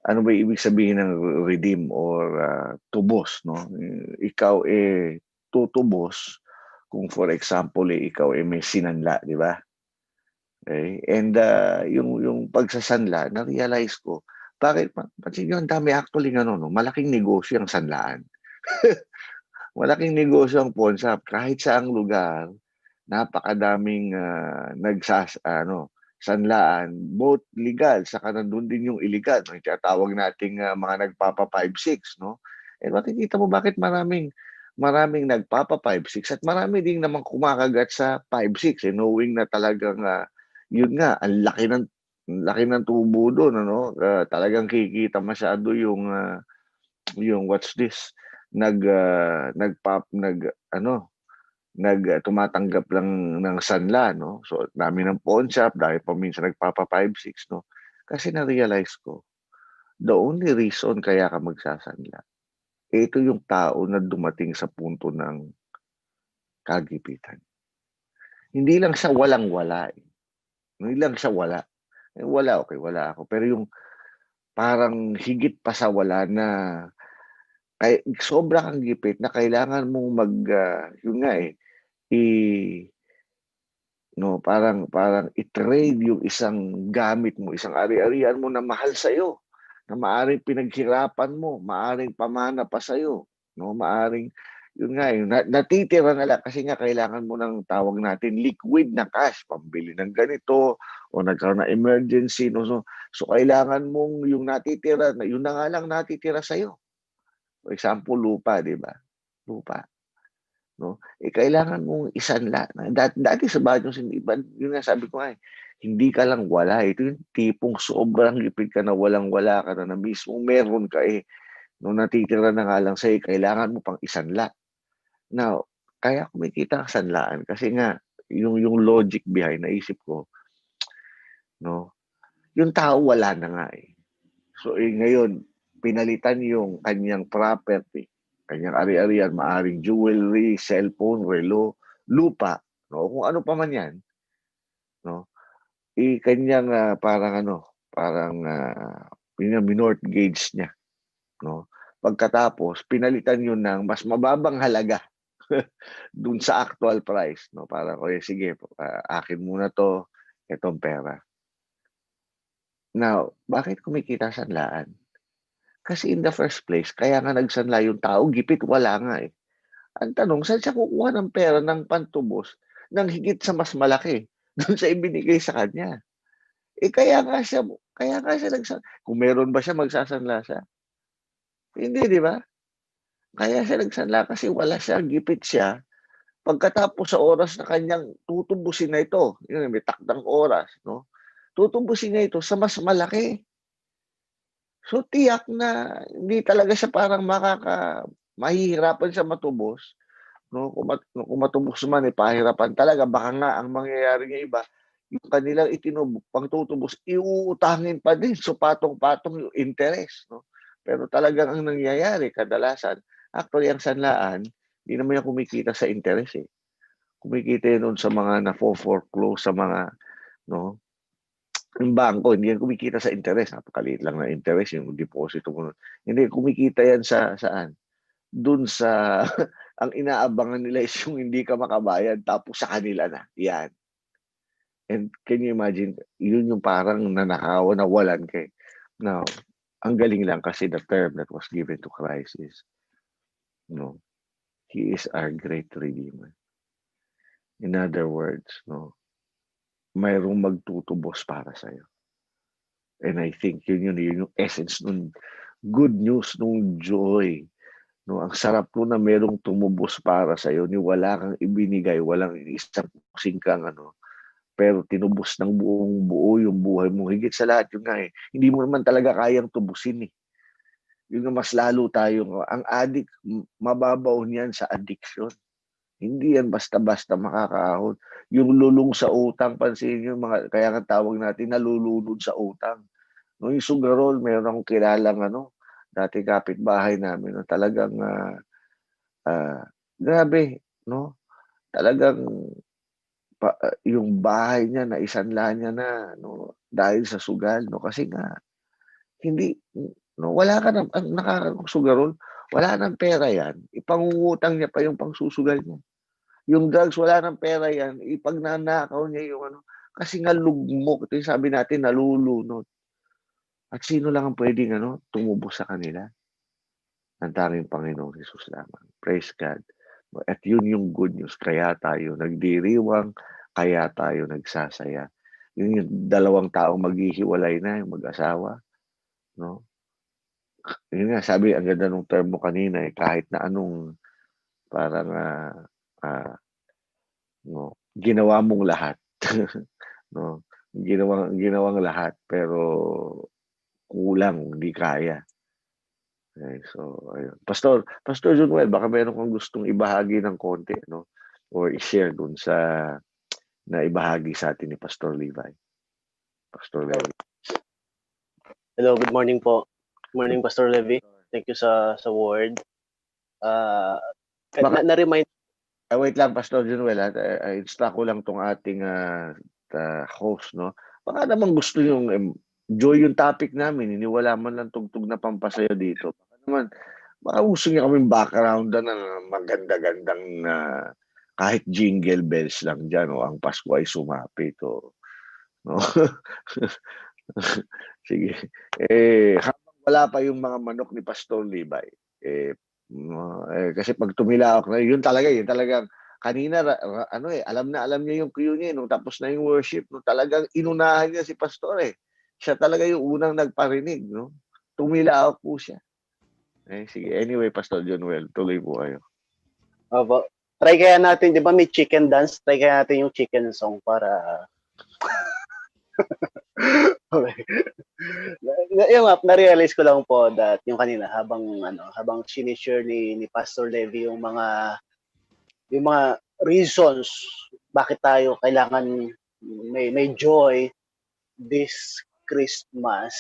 ano ba ibig sabihin ng redeem or tubos, no? Ikaw tutubos kung for example ikaw may sinanla, di ba? Okay? And yung pagsasanla, na-realize ko, bakit pansin nyo, ang dami actually malaking negosyo ang sanlaan. Malaking negosyo ang pawn shop. Kahit saang lugar, napakadaming sanlaan, both legal, saka nandun din yung illegal. Yung tinatawag nating mga nagpapa 5-6, no? And makikita mo bakit maraming nagpapa 5-6 at marami din naman kumakagat sa 5-6, knowing na talagang yun nga, ang laki ng tubo doon, talagang kikita masyado yung what's this, tumatanggap lang ng sanla, no? So, dami ng pawn shop, dahil pa minsan nagpapa 5-6, no? Kasi na-realize ko, the only reason kaya ka magsasanla, ito yung tao na dumating sa punto ng kagipitan. Hindi lang siya walang-wala. Hindi lang siya wala. Wala, okay, wala ako. Pero yung parang higit pa sa wala na sobra kang gipit na kailangan mong yun nga parang i-trade yung isang gamit mo, isang ari-arian mo na mahal sa'yo, na maaring pinaghirapan mo, maaring pamana pa sa'yo, no? Maaring, yun nga, natitira na lang kasi nga kailangan mo ng tawag natin liquid na cash, pambili ng ganito, o nagkaroon na emergency, no? So kailangan mong yung natitira, yun na nga lang natitira sa'yo. For example, lupa, di ba? Lupa. No? Kailangan mong isanla. Dati sa Bagyong Sindiban, yun nga sabi ko hindi ka lang wala. Ito yung tipong sobrang gipit ka na walang-wala ka na mismo meron ka no, natitira na nga lang sa'yo, kailangan mo pang isanla. Now, kaya kumikita ang sanlaan kasi nga, yung logic behind, naisip ko, no, yung tao wala na nga So, ngayon, pinalitan yung kanyang property, kanyang ari-arian, maaring jewelry, cellphone, relo, lupa, no? Kung ano pa man yan, no? Kanyang minortgage niya, no? Pagkatapos, pinalitan yun ng mas mababang halaga dun sa actual price, no? Parang, sige, akin muna to, itong pera. Now, bakit kumikita sanlaan? Kasi in the first place, kaya nga nagsanla yung tao, gipit, wala nga Ang tanong, saan siya kukuha ng pera ng pantubos ng higit sa mas malaki doon sa ibinigay sa kanya? Kaya nga siya kung meron ba siya, magsasanla siya? Hindi, di ba? Kaya siya nagsanla kasi wala siya, gipit siya. Pagkatapos sa oras na kanyang tutubusin na ito, yun, may takdang oras, no? Tutubusin niya ito sa mas malaki. So, tiyak na hindi talaga siya parang mahihirapan siya matubos. No? Kung matubos man, pahirapan talaga. Baka nga, ang mangyayari ng iba, yung kanilang pangtutubos, iuutangin pa din. So, patong-patong yung interest. No? Pero talagang ang nangyayari, kadalasan, actually, ang sanlaan, hindi naman yung kumikita sa interest Kumikita yun sa mga na-foreclose, sa mga, no? Yung bangko, hindi yan kumikita sa interest. Napakaliit lang na interest, yung deposito mo. Hindi, kumikita yan saan? Doon sa, ang inaabangan nila is yung hindi ka makabayad, tapos sa kanila na. Yan. And can you imagine, yun yung parang nanakaw, nawalan kay. Now, ang galing lang kasi the term that was given to Christ is, He is our great Redeemer. In other words, mayroong magtutubos para sa'yo. And I think yun yung essence nung good news, nung joy. Ang sarap po na merong tumubos para sa'yo, ni wala kang ibinigay, walang isang singkang pero tinubos ng buong buo yung buhay mo. Higit sa lahat yun nga hindi mo naman talaga kayang tubusin Yun nga mas lalo ang addict, mababaw niyan sa addiction. Hindi yan basta-basta makakaahon. Yung lulong sa utang, pansin nyo, kaya nga tawag natin nalulunod sa utang. Yung sugarol, meron akong kilalang dati kapitbahay namin, talagang grabe, talagang yung bahay niya na isanla niya na dahil sa sugal, kasi nga hindi wala ka na ang nakakasugarol, wala nang pera yan, ipangungutang niya pa yung pangsusugal niya. Yung drugs, wala nang pera yan, ipagnanakaw niya yung kasi nga lugmok, ito yung sabi natin, nalulunod. At sino lang ang pwedeng tumubos sa kanila? Ang tanging Panginoong Hesus lamang. Praise God. At yun yung good news. Kaya tayo nagdiriwang, kaya tayo nagsasaya. Yun yung dalawang taong maghihiwalay na, yung mag-asawa. Yun nga, sabi, ang ganda nung term mo kanina, kahit na anong parang ginawa mong lahat. Ginawang lahat, pero kulang, hindi kaya. Okay, so, ayun. Pastor Junwel, baka meron kang gustong ibahagi ng konti, or i-share dun sa na ibahagi sa atin ni Pastor Levi. Pastor Levi. Hello, good morning po. Good morning, Pastor Levi. Thank you sa word. Na-remind. Wait lang, Pastor Junwel. Insta ko lang tong ating host, Baka naman gusto yung joy yung topic namin. Wala man lang tugtog na pampasaya dito. Baka naman, gusto niya kaming background na maganda-gandang kahit jingle bells lang dyan, ang Pasko ay sumapit. Sige. Habang wala pa yung mga manok ni Pastor Levi, kasi pag tumilawak na, yun talagang kanina, alam niya yung cue niya, nung tapos na yung worship, talagang inunahan niya si Pastor, Siya talaga yung unang nagparinig, Tumilawak po siya. Sige. Anyway, Pastor Junwel, tuloy po kayo. Opo. Try kaya natin, di ba may chicken dance? Try kaya natin yung chicken song para... Okay. Na-realize ko lang po that yung kanina habang sinishare ni Pastor Levi yung mga reasons bakit tayo kailangan may joy this Christmas.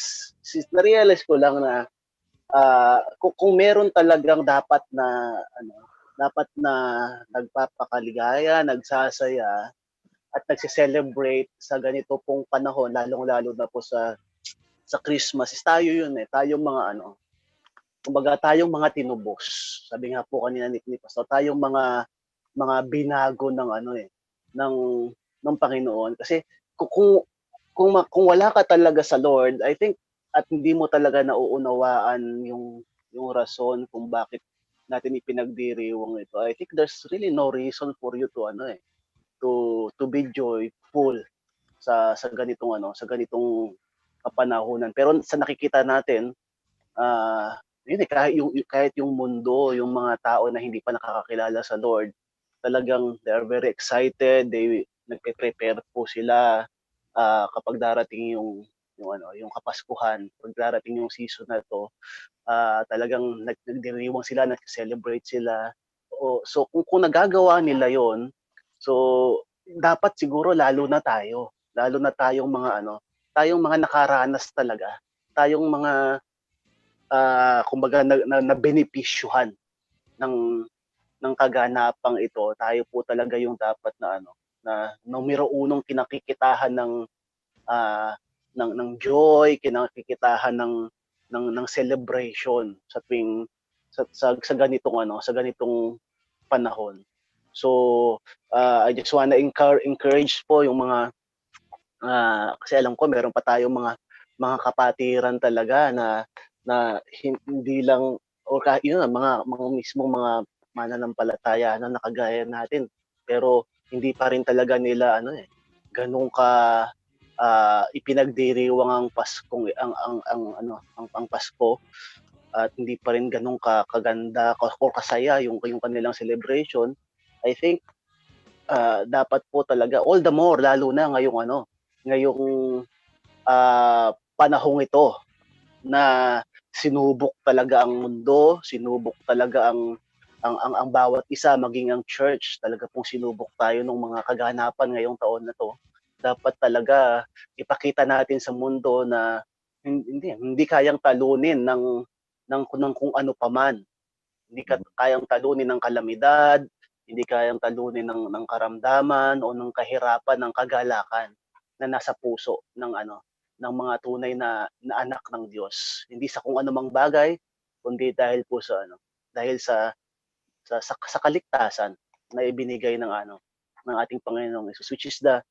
Na-realize ko lang na kung meron talagang dapat na nagpapakaligaya, nagsasaya at nagse-celebrate sa ganito pong panahon, lalong-lalo na po sa Christmas, is tayo yun tayong mga kumbaga tayong mga tinubos. Sabi nga po kanina ni Pastor, tayong mga binago ng ng Panginoon. Kasi kung wala ka talaga sa Lord, I think, at hindi mo talaga nauunawaan yung rason kung bakit natin ipinagdiriwang ito, I think there's really no reason for you to be joyful sa ganitong kapanahunan. Pero sa nakikita natin, kahit yung mundo, yung mga tao na hindi pa nakakakilala sa Lord, talagang they are very excited, nagpe-prepare po sila kapag darating yung Kapaskuhan, pag darating yung season na to, talagang nagdiriwang sila, nag-celebrate sila. So kung nagagawa nila yon, so dapat siguro lalo na tayong tayong mga nakaranas talaga, tayong mga kumbaga na benepisyuhan ng kaganapang ito. Tayo po talaga yung dapat na numero unong kinakikitahan ng joy, kinakikitahan ng celebration sa tuwing sa ganitong panahon. So I just wanna encourage po yung mga Kasi alam ko meron pa tayong mga kapatiran talaga na hindi lang o yun nga, mga mismong mga mananampalataya na nakagaya natin. Pero hindi pa rin talaga nila gano'n ka ipinagdiriwang ang Paskong ang Pasko, at hindi pa rin gano'n kaganda o kasaya yung kanilang celebration. I think dapat po talaga all the more lalo na ngayong panahong ito na sinubok talaga ang mundo, sinubok talaga ang bawat isa, maging ang church. Talaga pong sinubok tayo ng mga kaganapan ngayong taon na 'to. Dapat talaga ipakita natin sa mundo na hindi kayang talunin ng kung ano paman. Hindi kayang talunin ng kalamidad, hindi kayang talunin ng karamdaman o ng kahirapan, ng kagalakan na nasa puso ng mga tunay na anak ng Diyos. Hindi sa kung anumang bagay, kundi dahil po dahil sa kaligtasan na ibinigay ng ating Panginoong Hesus, which is the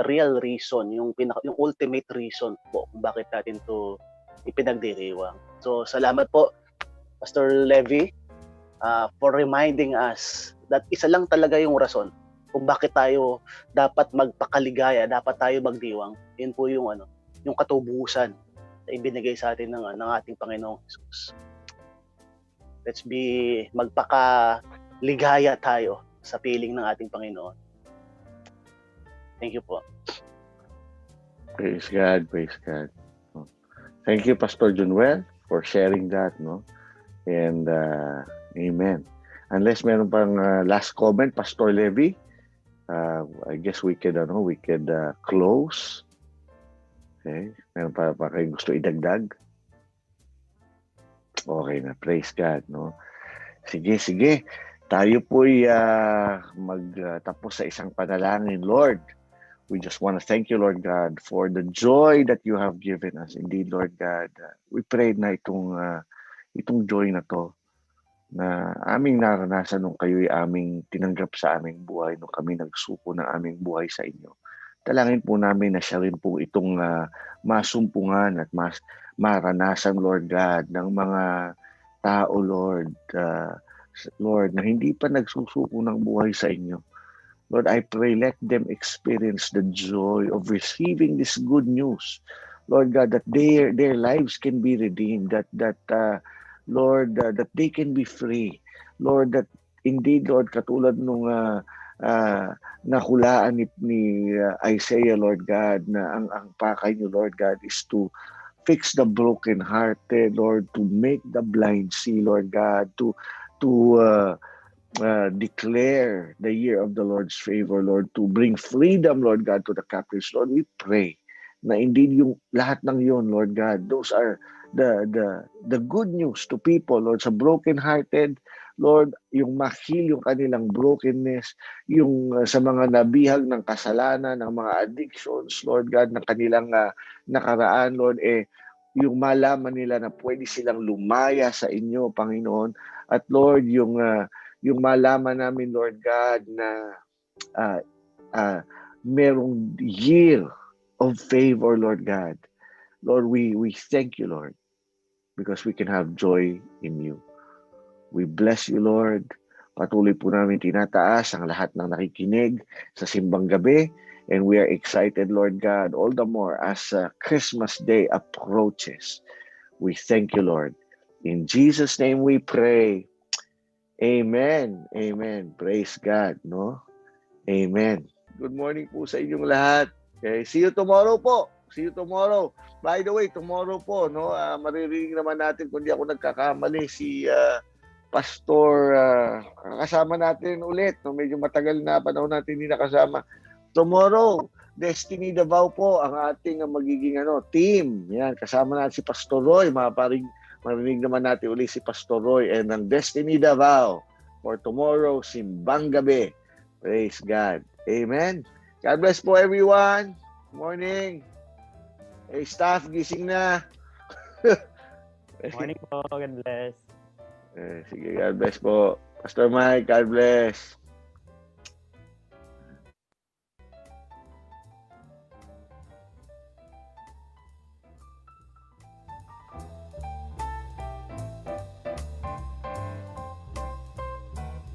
real reason, yung ultimate reason po kung bakit natin to ipinagdiriwang. So salamat po, Pastor Levy, for reminding us that isa lang talaga yung rason kung bakit tayo dapat magpakaligaya, dapat tayo magdiwang. Yun po yung katubusan na ibinigay sa atin ng ating Panginoong Hesus. Let's be magpakaligaya tayo sa piling ng ating Panginoon. Thank you po. Praise God, praise God. Thank you, Pastor Junwell, for sharing that, no? And amen. Unless meron pang last comment, Pastor Levy, I guess we could close. Okay? Meron pa kayong gusto idagdag? Okay na, praise God, no? Sige. Tayo po'y magtapos sa isang panalangin. Lord, we just want to thank you, Lord God, for the joy that you have given us. Indeed, Lord God, we pray na itong joy na to na aming naranasan nung kayo'y aming tinanggap sa aming buhay, nung kami nagsuko ng aming buhay sa inyo. Talangin po namin na siya rin po itong masumpungan at maranasan, Lord God, ng mga tao, Lord, Lord, na hindi pa nagsusuko ng buhay sa inyo. Lord, I pray, let them experience the joy of receiving this good news. Lord God, that their lives can be redeemed, that Lord, that they can be free. Lord, that indeed, Lord, katulad nung nahulaan ni Isaiah, Lord God, na ang pakay niyo, Lord God, is to fix the broken-hearted, Lord, to make the blind see, Lord God, to declare the year of the Lord's favor, Lord, to bring freedom, Lord God, to the captives. Lord, we pray na indeed yung lahat ng yun, Lord God, those are the good news to people, Lord, sa broken-hearted, Lord, yung mahil yung kanilang brokenness, yung sa mga nabihag ng kasalanan, ng mga addictions, Lord God, ng kanilang nakaraan, Lord, yung malaman nila na pwede silang lumaya sa inyo, Panginoon. At Lord, yung malaman namin, Lord God, na merong year of favor, Lord God. Lord, we thank you, Lord, because we can have joy in you. We bless you, Lord. Patuloy po namin tinataas ang lahat ng nakikinig sa Simbang Gabi. And we are excited, Lord God, all the more as Christmas Day approaches. We thank you, Lord. In Jesus' name we pray. Amen. Amen. Praise God, no? Amen. Good morning po sa inyong lahat. Okay, see you tomorrow po. See you tomorrow. By the way, tomorrow po, no, maririnig naman natin kung di ako nagkakamali si Pastor, kasama natin ulit, no? Medyo matagal na panahon natin hindi nakasama. Tomorrow, Destiny Davao po ang ating magiging team. Yan, kasama natin si Pastor Roy. Marinig naman natin ulit si Pastor Roy and ang Destiny Davao for tomorrow, Simbang Gabi. Praise God. Amen. God bless po everyone. Morning. Hey, staff, gising na. Morning po. God bless. Sige, God bless po. Pastor Mike, God bless.